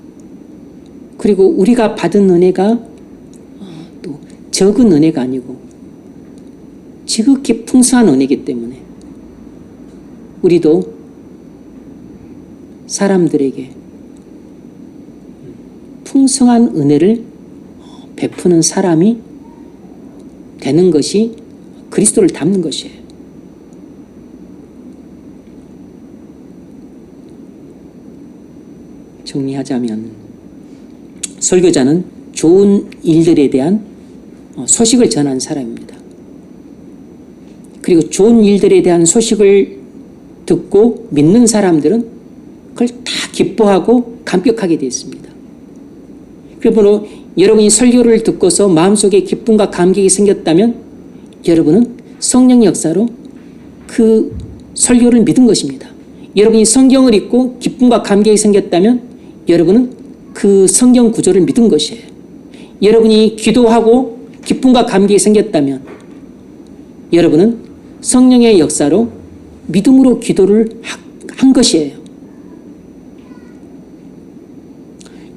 그리고 우리가 받은 은혜가 또 적은 은혜가 아니고 지극히 풍성한 은혜이기 때문에 우리도 사람들에게 풍성한 은혜를 베푸는 사람이 되는 것이 그리스도를 닮는 것이에요. 정리하자면 설교자는 좋은 일들에 대한 소식을 전하는 사람입니다. 그리고 좋은 일들에 대한 소식을 듣고 믿는 사람들은 그걸 다 기뻐하고 감격하게 되어 있습니다. 그러므로 여러분이 설교를 듣고서 마음속에 기쁨과 감격이 생겼다면 여러분은 성령의 역사로 그 설교를 믿은 것입니다. 여러분이 성경을 읽고 기쁨과 감격이 생겼다면 여러분은 그 성경 구조를 믿은 것이에요. 여러분이 기도하고 기쁨과 감격이 생겼다면 여러분은 성령의 역사로 믿음으로 기도를 한 것이에요.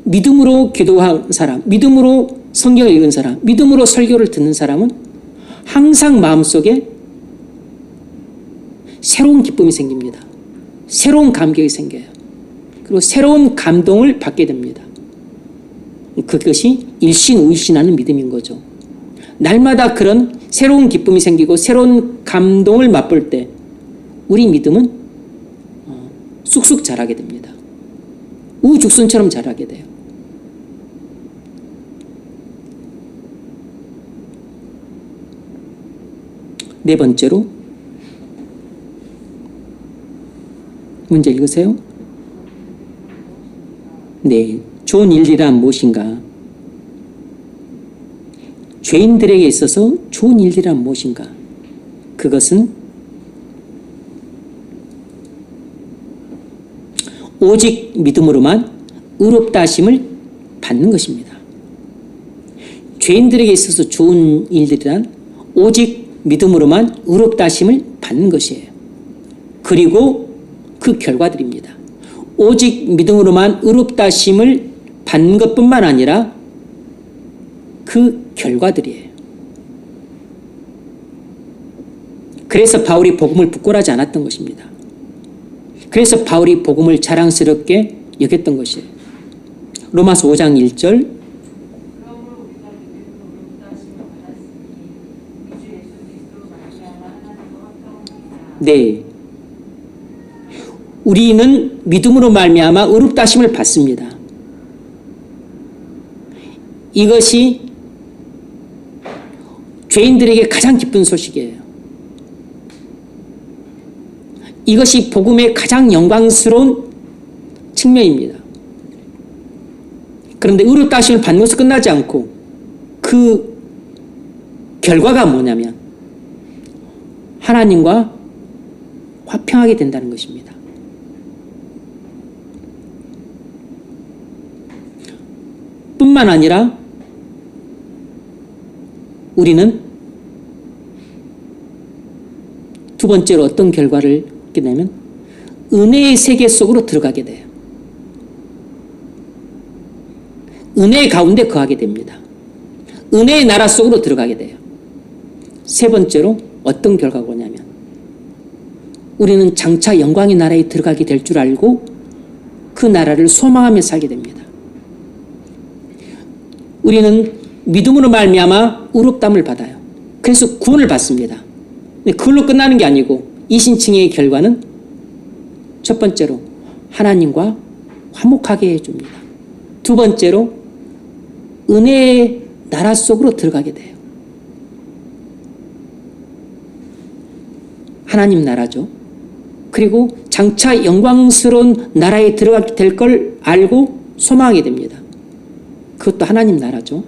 믿음으로 기도한 사람, 믿음으로 성경을 읽은 사람, 믿음으로 설교를 듣는 사람은 항상 마음속에 새로운 기쁨이 생깁니다. 새로운 감격이 생겨요. 그리고 새로운 감동을 받게 됩니다. 그것이 일신우일신하는 믿음인 거죠. 날마다 그런 새로운 기쁨이 생기고 새로운 감동을 맛볼 때 우리 믿음은 쑥쑥 자라게 됩니다. 우죽순처럼 자라게 돼요. 네 번째로 문제 읽으세요. 네, 좋은 일이란 무엇인가? 죄인들에게 있어서 좋은 일들이란 무엇인가? 그것은 오직 믿음으로만 의롭다 하심을 받는 것입니다. 죄인들에게 있어서 좋은 일들이란 오직 믿음으로만 의롭다 하심을 받는 것이에요. 그리고 그 결과들입니다. 오직 믿음으로만 의롭다 하심을 받는 것뿐만 아니라 그 결과들이에요. 그래서 바울이 복음을 부끄러워하지 않았던 것입니다. 그래서 바울이 복음을 자랑스럽게 여겼던 것이에요. 로마서 5장 1절 그러므로 우리가 믿음으로 의롭다 하심을 받았으니 우리 주 예수 그리스도로 말미암아 하나님과 화평하니라. 네, 우리는 믿음으로 말미암아 의롭다 하심을 받습니다. 이것이 죄인들에게 가장 기쁜 소식이에요. 이것이 복음의 가장 영광스러운 측면입니다. 그런데 의롭다 하심을 받는 것은 끝나지 않고 그 결과가 뭐냐면 하나님과 화평하게 된다는 것입니다. 뿐만 아니라 우리는 두 번째로 어떤 결과를 얻게 되냐면 은혜의 세계 속으로 들어가게 돼요. 은혜의 가운데 거하게 됩니다. 은혜의 나라 속으로 들어가게 돼요. 세 번째로 어떤 결과가 오냐면 우리는 장차 영광의 나라에 들어가게 될 줄 알고 그 나라를 소망하며 살게 됩니다. 우리는 믿음으로 말미암아 의롭다함을 받아요. 그래서 구원을 받습니다. 근데 그걸로 끝나는 게 아니고 이신칭의 결과는 첫 번째로 하나님과 화목하게 해줍니다. 두 번째로 은혜의 나라 속으로 들어가게 돼요. 하나님 나라죠. 그리고 장차 영광스러운 나라에 들어가게 될 걸 알고 소망하게 됩니다. 그것도 하나님 나라죠.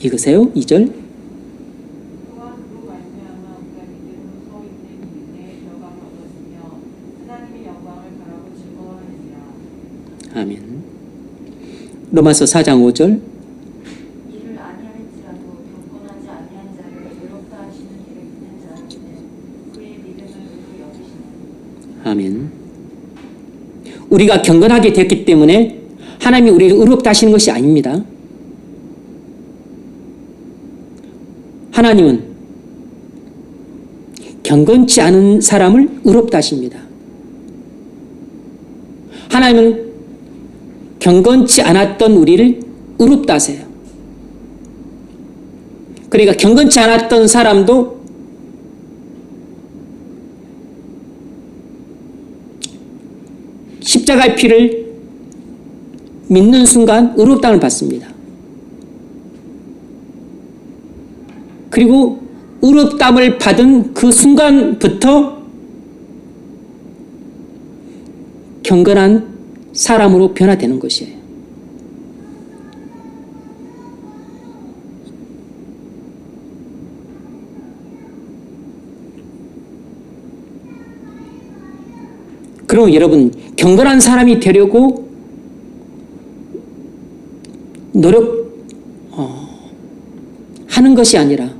읽으세요. 2절. 또한 그로 말미암아 우리가 믿음으로 서 있는 믿음의 결과를 얻었으며 하나님의 영광을 바라고 즐거워하느니라. 아멘. 로마서 4장 5절. 이를 아니할지라도 경건하지 아니한 자를 의롭다 하시는 일을 믿는 자에게는 그의 믿음을 의로 여기시나니. 아멘. 우리가 경건하게 됐기 때문에 하나님이 우리를 의롭다 하시는 것이 아닙니다. 하나님은 경건치 않은 사람을 의롭다 하십니다. 하나님은 경건치 않았던 우리를 의롭다 하세요. 그러니까 경건치 않았던 사람도 십자가의 피를 믿는 순간 의롭다함을 받습니다. 그리고 의롭다함을 받은 그 순간부터 경건한 사람으로 변화되는 것이에요. 그럼 여러분, 경건한 사람이 되려고 하는 것이 아니라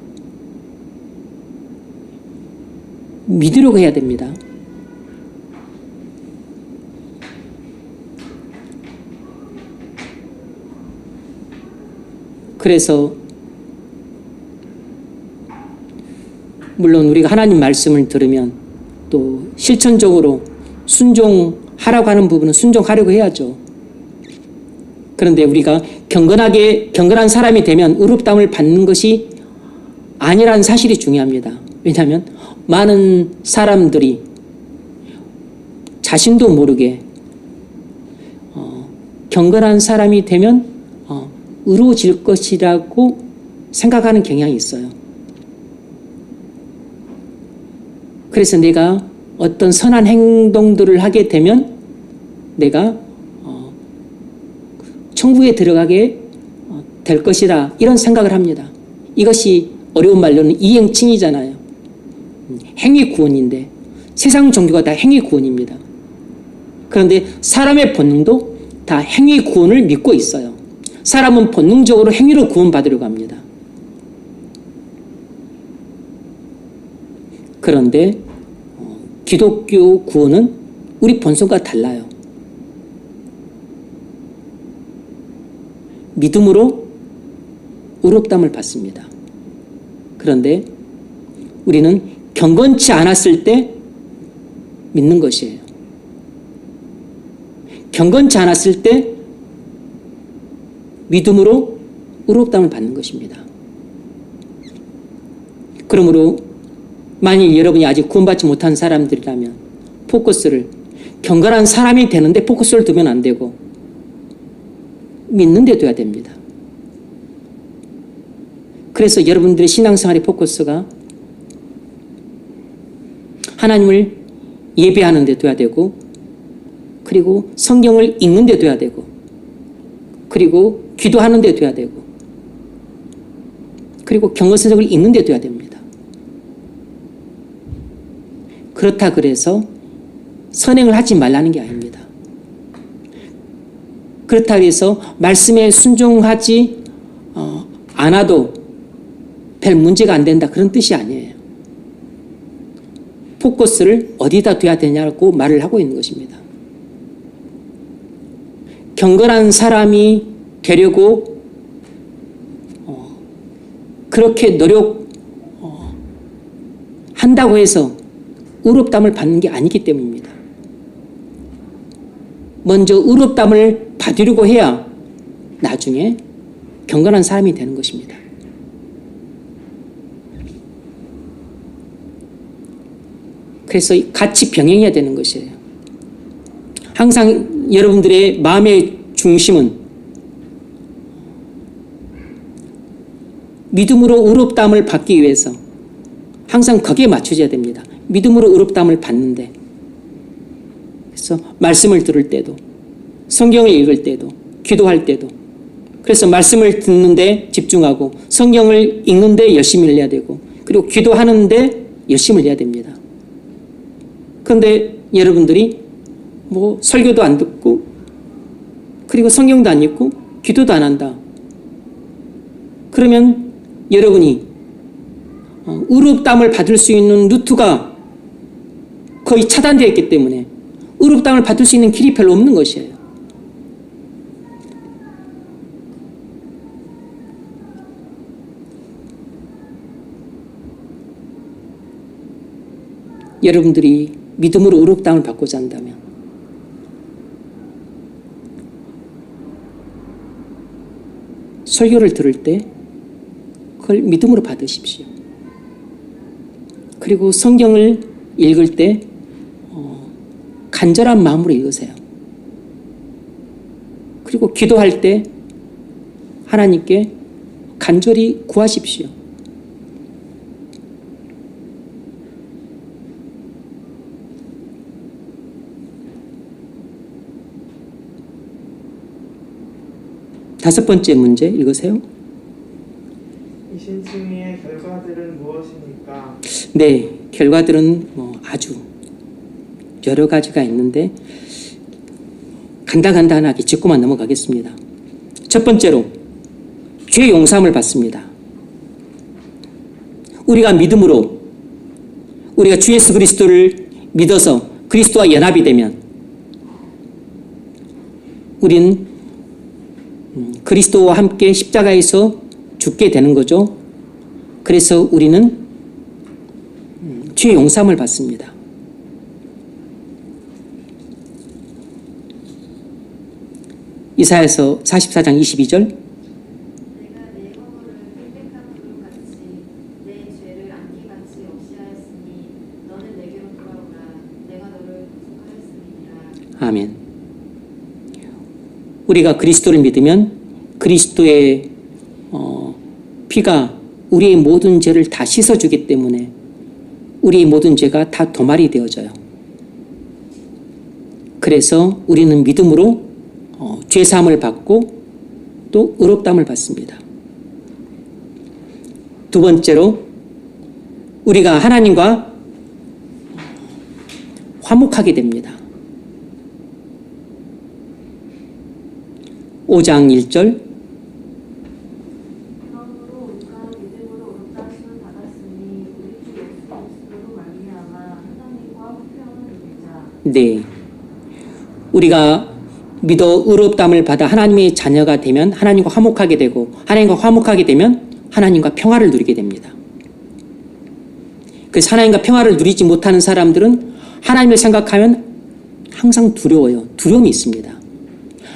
믿으려고 해야 됩니다. 그래서 물론 우리가 하나님 말씀을 들으면 또 실천적으로 순종하라고 하는 부분은 순종하려고 해야죠. 그런데 우리가 경건한 사람이 되면 의롭다함을 받는 것이 아니라는 사실이 중요합니다. 왜냐하면 많은 사람들이 자신도 모르게 경건한 사람이 되면 의로워질 것이라고 생각하는 경향이 있어요. 그래서 내가 어떤 선한 행동들을 하게 되면 내가 천국에 들어가게 될 것이다 이런 생각을 합니다. 이것이 어려운 말로는 이행칭이잖아요. 행위 구원인데 세상 종교가 다 행위 구원입니다. 그런데 사람의 본능도 다 행위 구원을 믿고 있어요. 사람은 본능적으로 행위로 구원받으려고 합니다. 그런데 기독교 구원은 우리 본성과 달라요. 믿음으로 의롭다함을 받습니다. 그런데 우리는 경건치 않았을 때 믿는 것이에요. 경건치 않았을 때 믿음으로 의롭다함을 받는 것입니다. 그러므로 만일 여러분이 아직 구원받지 못한 사람들이라면 포커스를 경건한 사람이 되는데 포커스를 두면 안 되고 믿는 데 둬야 됩니다. 그래서 여러분들의 신앙생활의 포커스가 하나님을 예배하는 데 둬야 되고 그리고 성경을 읽는 데 둬야 되고 그리고 기도하는 데 둬야 되고 그리고 경건서적을 읽는 데 둬야 됩니다. 그렇다 그래서 선행을 하지 말라는 게 아닙니다. 그렇다 그래서 말씀에 순종하지 않아도 별 문제가 안 된다 그런 뜻이 아니에요. 포커스를 어디다 둬야 되냐고 말을 하고 있는 것입니다. 경건한 사람이 되려고 그렇게 노력한다고 해서 의롭다함을 받는 게 아니기 때문입니다. 먼저 의롭다함을 받으려고 해야 나중에 경건한 사람이 되는 것입니다. 그래서 같이 병행해야 되는 것이에요. 항상 여러분들의 마음의 중심은 믿음으로 의롭다함을 받기 위해서 항상 거기에 맞춰져야 됩니다. 믿음으로 의롭다함을 받는데 그래서 말씀을 들을 때도 성경을 읽을 때도 기도할 때도 그래서 말씀을 듣는데 집중하고 성경을 읽는데 열심히 해야 되고 그리고 기도하는데 열심히 해야 됩니다. 그런데 여러분들이 뭐 설교도 안 듣고 그리고 성경도 안 읽고 기도도 안 한다. 그러면 여러분이 의롭다함을 받을 수 있는 루트가 거의 차단되어 있기 때문에 의롭다함을 받을 수 있는 길이 별로 없는 것이에요. 여러분들이 믿음으로 의롭다함을 받고자 한다면 설교를 들을 때 그걸 믿음으로 받으십시오. 그리고 성경을 읽을 때 간절한 마음으로 읽으세요. 그리고 기도할 때 하나님께 간절히 구하십시오. 다섯 번째 문제 읽으세요. 이 신칭의의 결과들은 무엇입니까? 네, 결과들은 아주 여러 가지가 있는데 간단하게 짚고만 넘어가겠습니다. 첫 번째로 죄 용서함을 받습니다. 우리가 믿음으로 우리가 주 예수 그리스도를 믿어서 그리스도와 연합이 되면 우린 그리스도와 함께 십자가에서 죽게 되는 거죠. 그래서 우리는 죄 용서함을 받습니다. 이사야서 44장 22절 내가 내 허물을 빽빽한 구름같이 내 죄를 안개같이 없이 하였으니 너는 내게로 돌아오라. 내가 너를 구속하였음이니라. 아멘. 우리가 그리스도를 믿으면 그리스도의 피가 우리의 모든 죄를 다 씻어주기 때문에 우리의 모든 죄가 다 도말이 되어져요. 그래서 우리는 믿음으로 죄사함을 받고 또 의롭다함을 받습니다. 두 번째로 우리가 하나님과 화목하게 됩니다. 5장 1절 그러므로 우리가 믿음으로 의롭다 하심을 받았으니 우리 주 예수 그리스도로 말미암아 하나님과 화평을 누리자. 네, 우리가 믿어 의롭다함을 받아 하나님의 자녀가 되면 하나님과 화목하게 되고 하나님과 화목하게 되면 하나님과 평화를 누리게 됩니다. 그래서 하나님과 평화를 누리지 못하는 사람들은 하나님을 생각하면 항상 두려워요. 두려움이 있습니다.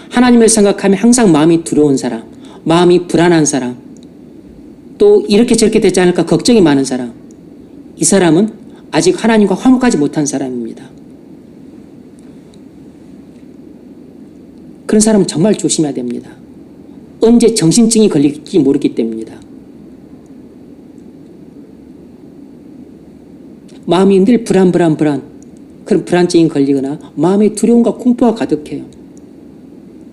하나님을 생각하면 항상 마음이 두려운 사람, 마음이 불안한 사람, 또 이렇게 저렇게 되지 않을까 걱정이 많은 사람, 이 사람은 아직 하나님과 화목하지 못한 사람입니다. 그런 사람은 정말 조심해야 됩니다. 언제 정신증이 걸릴지 모르기 때문입니다. 마음이 늘 불안 그런 불안증이 걸리거나 마음에 두려움과 공포가 가득해요.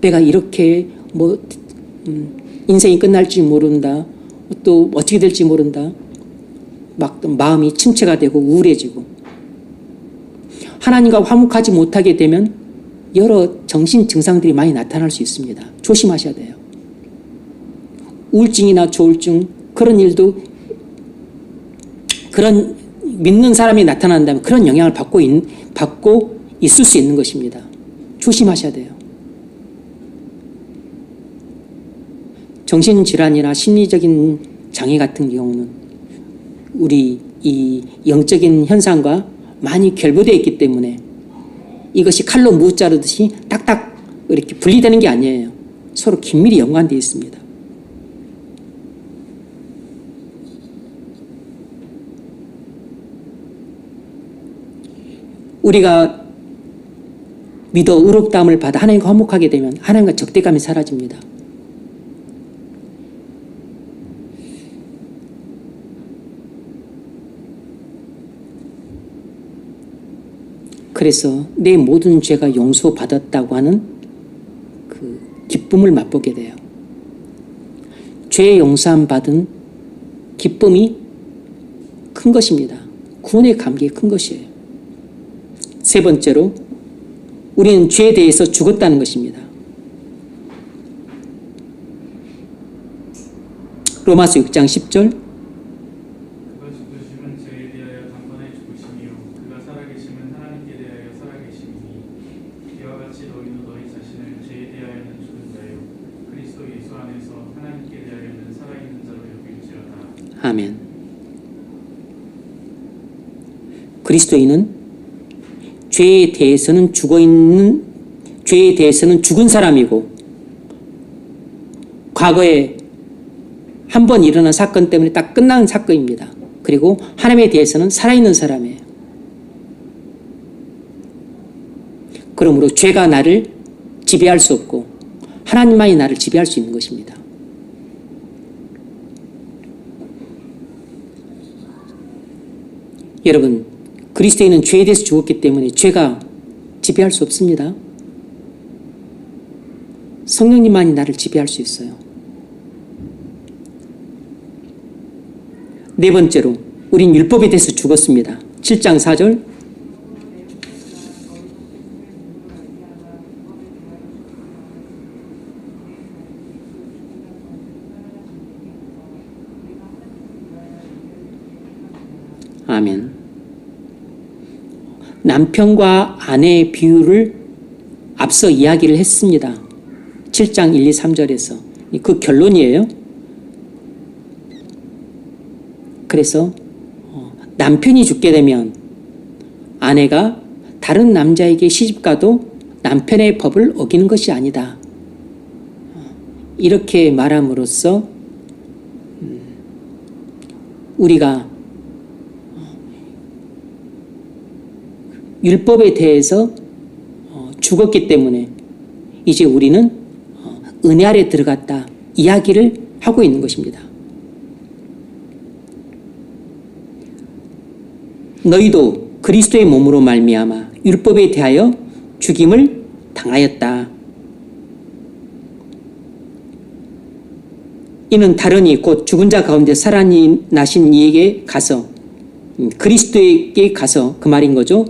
내가 이렇게 인생이 끝날지 모른다, 또 어떻게 될지 모른다, 막 마음이 침체가 되고 우울해지고, 하나님과 화목하지 못하게 되면 여러 정신 증상들이 많이 나타날 수 있습니다. 조심하셔야 돼요. 우울증이나 조울증, 그런 일도 그런 믿는 사람이 나타난다면 그런 영향을 받고 있을 수 있는 것입니다. 조심하셔야 돼요. 정신질환이나 심리적인 장애 같은 경우는 우리 이 영적인 현상과 많이 결부되어 있기 때문에 이것이 칼로 무 자르듯이 딱딱 이렇게 분리되는 게 아니에요. 서로 긴밀히 연관되어 있습니다. 우리가 믿어 의롭다함을 받아 하나님과 화목하게 되면 하나님과 적대감이 사라집니다. 그래서 내 모든 죄가 용서받았다고 하는 그 기쁨을 맛보게 돼요. 죄 용서함 받은 기쁨이 큰 것입니다. 구원의 감격이 큰 것이에요. 세 번째로 우리는 죄에 대해서 죽었다는 것입니다. 로마서 6장 10절 그가 죽으심은 죄에 대하여 단번에 죽으심이요 그가 살아계심은 하나님께 대하여 살아계심이니 이와 같이 너희도 너희 자신을 죄에 대하여는 죽은 자요 그리스도 예수 안에서 하나님께 대하여는 살아있는 자로 여길지어다. 아멘. 그리스도인은 죄에 대해서는 죽은 사람이고 과거에 한 번 일어난 사건 때문에 딱 끝난 사건입니다. 그리고 하나님에 대해서는 살아있는 사람이에요. 그러므로 죄가 나를 지배할 수 없고 하나님만이 나를 지배할 수 있는 것입니다. 여러분, 그리스도인은 죄에 대해서 죽었기 때문에 죄가 지배할 수 없습니다. 성령님만이 나를 지배할 수 있어요. 네 번째로 우린 율법에 대해서 죽었습니다. 7장 4절 아멘. 남편과 아내의 비유를 앞서 이야기를 했습니다. 7장 1, 2, 3절에서 그 결론이에요. 그래서 남편이 죽게 되면 아내가 다른 남자에게 시집가도 남편의 법을 어기는 것이 아니다. 이렇게 말함으로써 우리가 율법에 대해서 죽었기 때문에 이제 우리는 은혜 아래 들어갔다 이야기를 하고 있는 것입니다. 너희도 그리스도의 몸으로 말미암아 율법에 대하여 죽임을 당하였다. 이는 다른 이 곧 죽은 자 가운데 살아나신 이에게 가서 그리스도에게 가서 그 말인 거죠.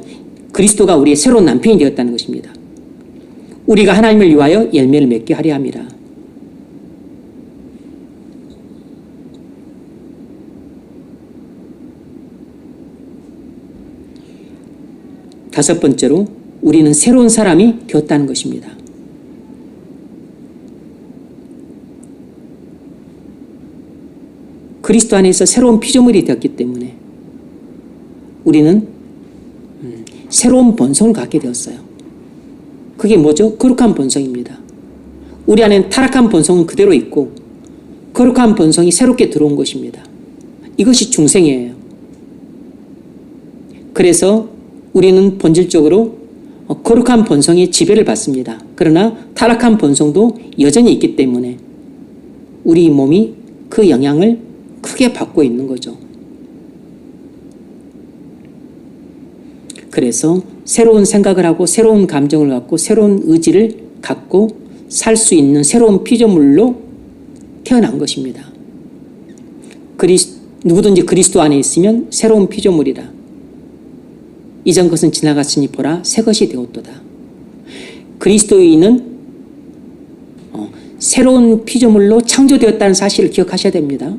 그리스도가 우리의 새로운 남편이 되었다는 것입니다. 우리가 하나님을 위하여 열매를 맺게 하려 함이라. 다섯 번째로 우리는 새로운 사람이 되었다는 것입니다. 그리스도 안에서 새로운 피조물이 되었기 때문에 우리는 새로운 본성을 갖게 되었어요. 그게 뭐죠? 거룩한 본성입니다. 우리 안에는 타락한 본성은 그대로 있고 거룩한 본성이 새롭게 들어온 것입니다. 이것이 중생이에요. 그래서 우리는 본질적으로 거룩한 본성의 지배를 받습니다. 그러나 타락한 본성도 여전히 있기 때문에 우리 몸이 그 영향을 크게 받고 있는 거죠. 그래서 새로운 생각을 하고 새로운 감정을 갖고 새로운 의지를 갖고 살 수 있는 새로운 피조물로 태어난 것입니다. 누구든지 그리스도 안에 있으면 새로운 피조물이라. 이전 것은 지나갔으니 보라 새 것이 되었도다. 그리스도인은 새로운 피조물로 창조되었다는 사실을 기억하셔야 됩니다.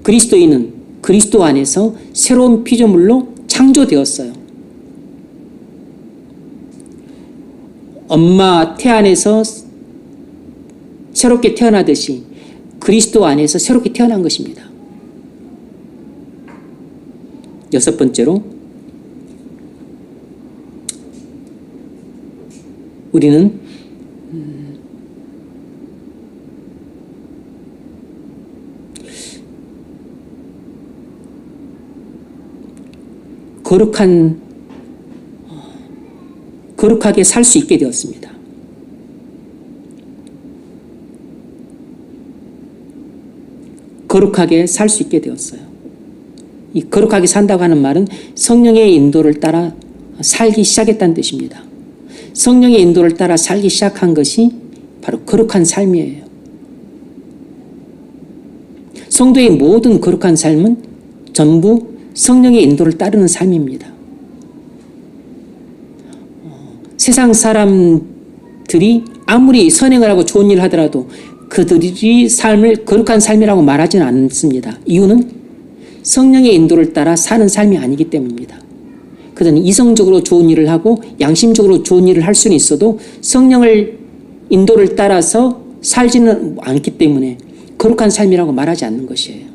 그리스도인은 그리스도 안에서 새로운 피조물로 창조되었어요. 엄마 태 안에서 새롭게 태어나듯이 그리스도 안에서 새롭게 태어난 것입니다. 여섯 번째로 우리는 거룩하게 살 수 있게 되었습니다. 거룩하게 살 수 있게 되었어요. 이 거룩하게 산다고 하는 말은 성령의 인도를 따라 살기 시작했다는 뜻입니다. 성령의 인도를 따라 살기 시작한 것이 바로 거룩한 삶이에요. 성도의 모든 거룩한 삶은 전부 성령의 인도를 따르는 삶입니다. 세상 사람들이 아무리 선행을 하고 좋은 일을 하더라도 그들이 삶을 거룩한 삶이라고 말하지는 않습니다. 이유는 성령의 인도를 따라 사는 삶이 아니기 때문입니다. 그들은 이성적으로 좋은 일을 하고 양심적으로 좋은 일을 할 수는 있어도 성령을 인도를 따라서 살지는 않기 때문에 거룩한 삶이라고 말하지 않는 것이에요.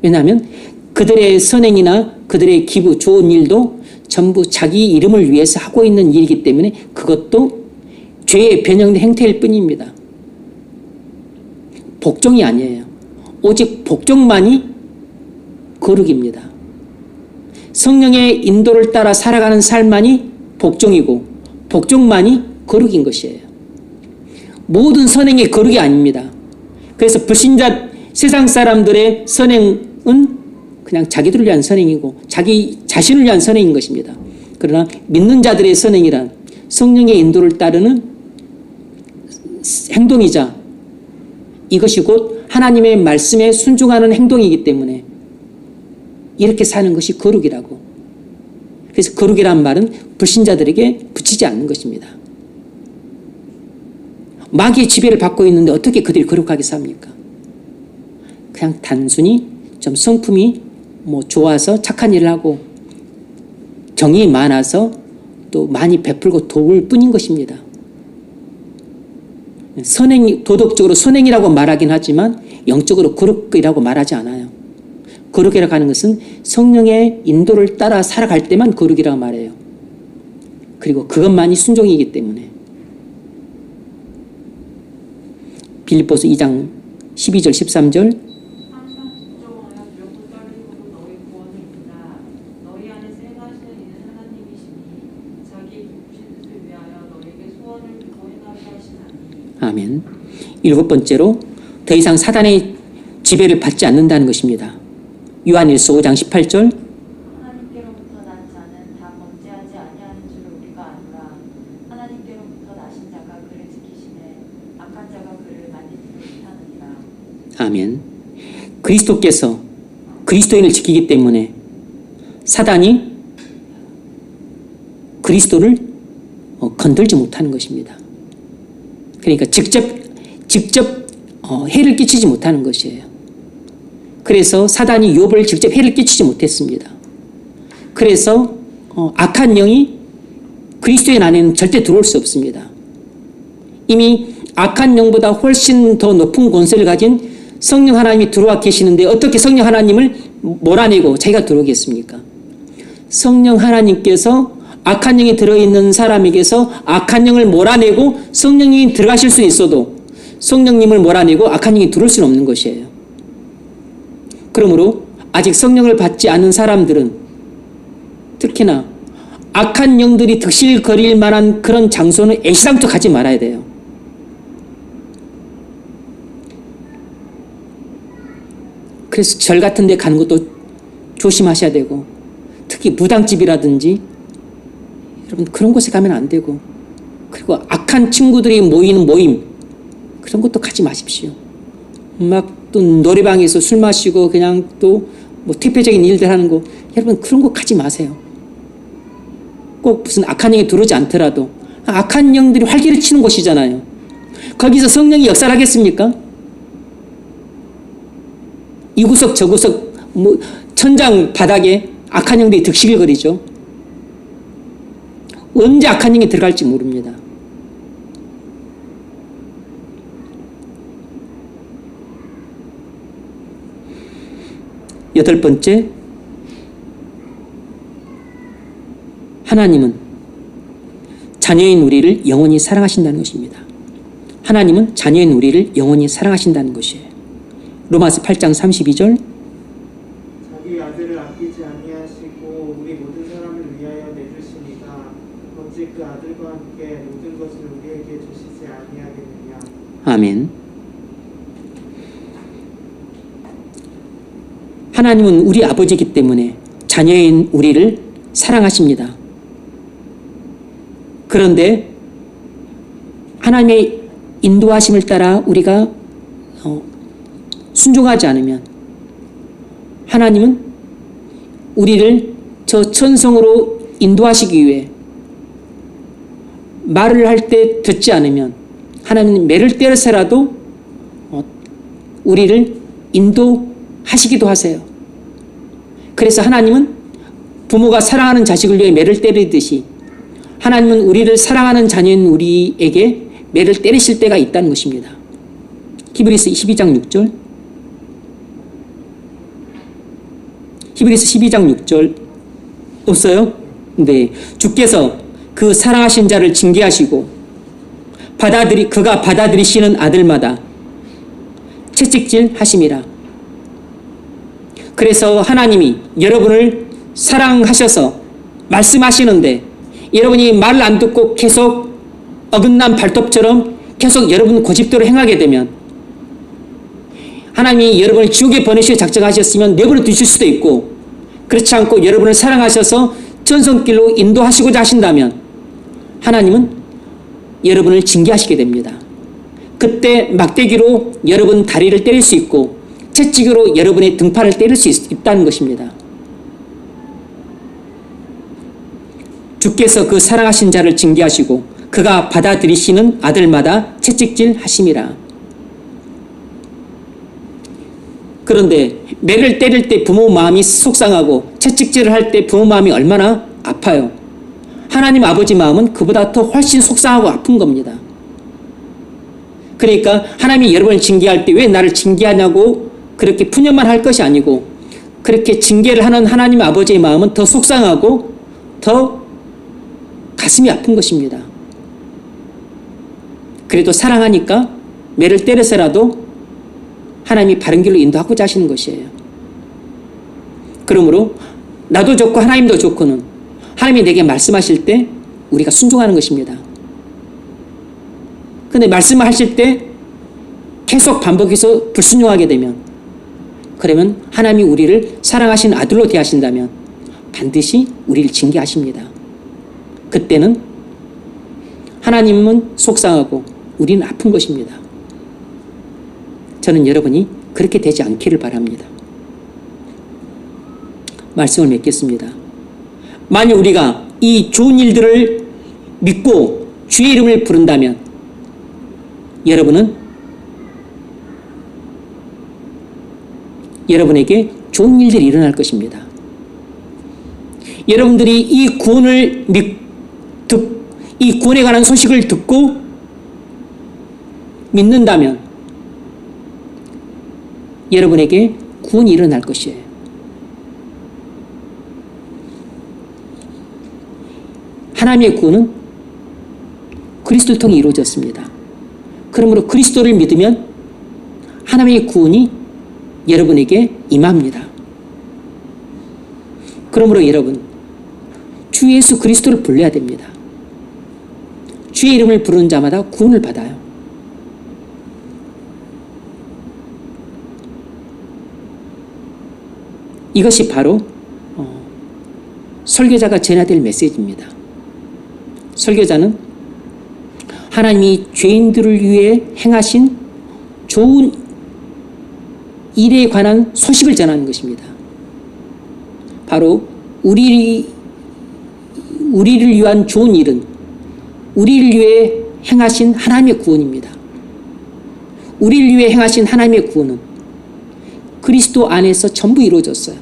왜냐하면 그들의 선행이나 그들의 기부, 좋은 일도 전부 자기 이름을 위해서 하고 있는 일이기 때문에 그것도 죄의 변형된 행태일 뿐입니다. 복종이 아니에요. 오직 복종만이 거룩입니다. 성령의 인도를 따라 살아가는 삶만이 복종이고 복종만이 거룩인 것이에요. 모든 선행이 거룩이 아닙니다. 그래서 불신자 세상 사람들의 선행은 그냥 자기들을 위한 선행이고 자기 자신을 위한 선행인 것입니다. 그러나 믿는 자들의 선행이란 성령의 인도를 따르는 행동이자 이것이 곧 하나님의 말씀에 순종하는 행동이기 때문에 이렇게 사는 것이 거룩이라고. 그래서 거룩이란 말은 불신자들에게 붙이지 않는 것입니다. 마귀의 지배를 받고 있는데 어떻게 그들이 거룩하게 삽니까? 그냥 단순히 좀 성품이 좋아서 착한 일을 하고 정이 많아서 또 많이 베풀고 도울 뿐인 것입니다. 도덕적으로 선행이라고 말하긴 하지만 영적으로 거룩이라고 말하지 않아요. 거룩이라고 하는 것은 성령의 인도를 따라 살아갈 때만 거룩이라고 말해요. 그리고 그것만이 순종이기 때문에. 빌립보서 2장 12절 13절 항상 집중하여 두렵고 떨림으로 너희 구원을 믿나 너희 안에서 행하시는 이는 하나님이시니 자기 기쁘신 뜻을 위하여 너희에게 소원을 두고 행하게 하시나니. 아멘. 일곱 번째로 더 이상 사단의 지배를 받지 않는다는 것입니다. 요한일서 5장 18절 하나님께로부터 난 자는 다 범죄하지 아니하는 줄을 우리가 아노라. 하나님께로부터 나신 자가 그를 지키시네. 아멘. 그리스도께서 그리스도인을 지키기 때문에 사단이 그리스도를 건들지 못하는 것입니다. 그러니까 직접 해를 끼치지 못하는 것이에요. 그래서 사단이 욥을 직접 해를 끼치지 못했습니다. 그래서 악한 영이 그리스도인 안에는 절대 들어올 수 없습니다. 이미 악한 영보다 훨씬 더 높은 권세를 가진 성령 하나님이 들어와 계시는데 어떻게 성령 하나님을 몰아내고 자기가 들어오겠습니까? 성령 하나님께서 악한 영이 들어있는 사람에게서 악한 영을 몰아내고 성령님이 들어가실 수 있어도 성령님을 몰아내고 악한 영이 들어올 수는 없는 것이에요. 그러므로 아직 성령을 받지 않은 사람들은 특히나 악한 영들이 득실거릴 만한 그런 장소는 애시당초 가지 말아야 돼요. 그래서 절 같은 데 가는 것도 조심하셔야 되고 특히 무당집이라든지 여러분 그런 곳에 가면 안 되고 그리고 악한 친구들이 모이는 모임 그런 것도 가지 마십시오. 막 또 노래방에서 술 마시고 그냥 또 뭐 퇴폐적인 일들 하는 거 여러분 그런 거 가지 마세요. 꼭 무슨 악한 영이 들어오지 않더라도 악한 영들이 활기를 치는 곳이잖아요. 거기서 성령이 역사를 하겠습니까? 이 구석 저 구석 뭐 천장 바닥에 악한 영들이 득실거리죠. 언제 악한 영이 들어갈지 모릅니다. 여덟 번째, 하나님은 자녀인 우리를 영원히 사랑하신다는 것입니다. 하나님은 자녀인 우리를 영원히 사랑하신다는 것이에요. 로마서 8장 32절 자기 아들을 아끼지 아니하시고 우리 모든 사람을 위하여 내주시니까 어찌 그 아들과 함께 모든 것을 우리에게 주시지 아니하겠느냐. 아멘. 하나님은 우리 아버지이기 때문에 자녀인 우리를 사랑하십니다. 그런데 하나님의 인도하심을 따라 우리가 순종하지 않으면 하나님은 우리를 저 천성으로 인도하시기 위해 말을 할 때 듣지 않으면 하나님은 매를 때려서라도 우리를 인도하시기도 하세요. 그래서 하나님은 부모가 사랑하는 자식을 위해 매를 때리듯이 하나님은 우리를 사랑하는 자녀인 우리에게 매를 때리실 때가 있다는 것입니다. 히브리서 12장 6절 히브리서 12장 6절 없어요? 네, 주께서 그 사랑하신 자를 징계하시고 그가 받아들이시는 아들마다 채찍질 하심이라. 그래서 하나님이 여러분을 사랑하셔서 말씀하시는데 여러분이 말을 안 듣고 계속 어긋난 발톱처럼 계속 여러분 고집대로 행하게 되면 하나님이 여러분을 지옥에 보내시려 작정하셨으면 내버려 두실 수도 있고 그렇지 않고 여러분을 사랑하셔서 전성길로 인도하시고자 하신다면 하나님은 여러분을 징계하시게 됩니다. 그때 막대기로 여러분 다리를 때릴 수 있고 채찍으로 여러분의 등팔을 때릴 수 있다는 것입니다. 주께서 그 사랑하신 자를 징계하시고 그가 받아들이시는 아들마다 채찍질 하심이라. 그런데 매를 때릴 때 부모 마음이 속상하고 채찍질을 할 때 부모 마음이 얼마나 아파요. 하나님 아버지 마음은 그보다 더 훨씬 속상하고 아픈 겁니다. 그러니까 하나님이 여러분을 징계할 때 왜 나를 징계하냐고 그렇게 푸념만 할 것이 아니고 그렇게 징계를 하는 하나님 아버지의 마음은 더 속상하고 더 가슴이 아픈 것입니다. 그래도 사랑하니까 매를 때려서라도 하나님이 바른 길로 인도하고자 하시는 것이에요. 그러므로 나도 좋고 하나님도 좋고는 하나님이 내게 말씀하실 때 우리가 순종하는 것입니다. 근데 말씀을 하실 때 계속 반복해서 불순종하게 되면 그러면 하나님이 우리를 사랑하신 아들로 대하신다면 반드시 우리를 징계하십니다. 그때는 하나님은 속상하고 우리는 아픈 것입니다. 저는 여러분이 그렇게 되지 않기를 바랍니다. 말씀을 맺겠습니다. 만약 우리가 이 좋은 일들을 믿고 주의 이름을 부른다면 여러분에게 좋은 일들이 일어날 것입니다. 여러분들이 이 구원에 관한 소식을 듣고 믿는다면 여러분에게 구원이 일어날 것이에요. 하나님의 구원은 그리스도를 통해 이루어졌습니다. 그러므로 그리스도를 믿으면 하나님의 구원이 여러분에게 임합니다. 그러므로 여러분, 주 예수 그리스도를 불러야 됩니다. 주의 이름을 부르는 자마다 구원을 받아요. 이것이 바로 설교자가 전해야 될 메시지입니다. 설교자는 하나님이 죄인들을 위해 행하신 좋은 일에 관한 소식을 전하는 것입니다. 바로 우리를 위한 좋은 일은 우리를 위해 행하신 하나님의 구원입니다. 우리를 위해 행하신 하나님의 구원은 그리스도 안에서 전부 이루어졌어요.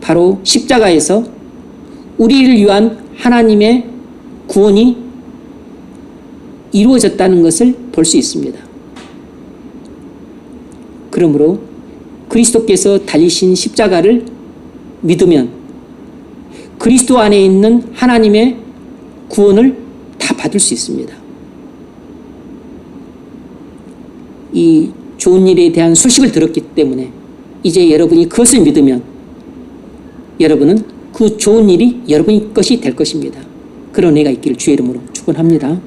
바로 십자가에서 우리를 위한 하나님의 구원이 이루어졌다는 것을 볼 수 있습니다. 그러므로 그리스도께서 달리신 십자가를 믿으면 그리스도 안에 있는 하나님의 구원을 다 받을 수 있습니다. 이 좋은 일에 대한 소식을 들었기 때문에 이제 여러분이 그것을 믿으면 여러분은 그 좋은 일이 여러분의 것이 될 것입니다. 그런 은혜가 있기를 주의 이름으로 축원합니다.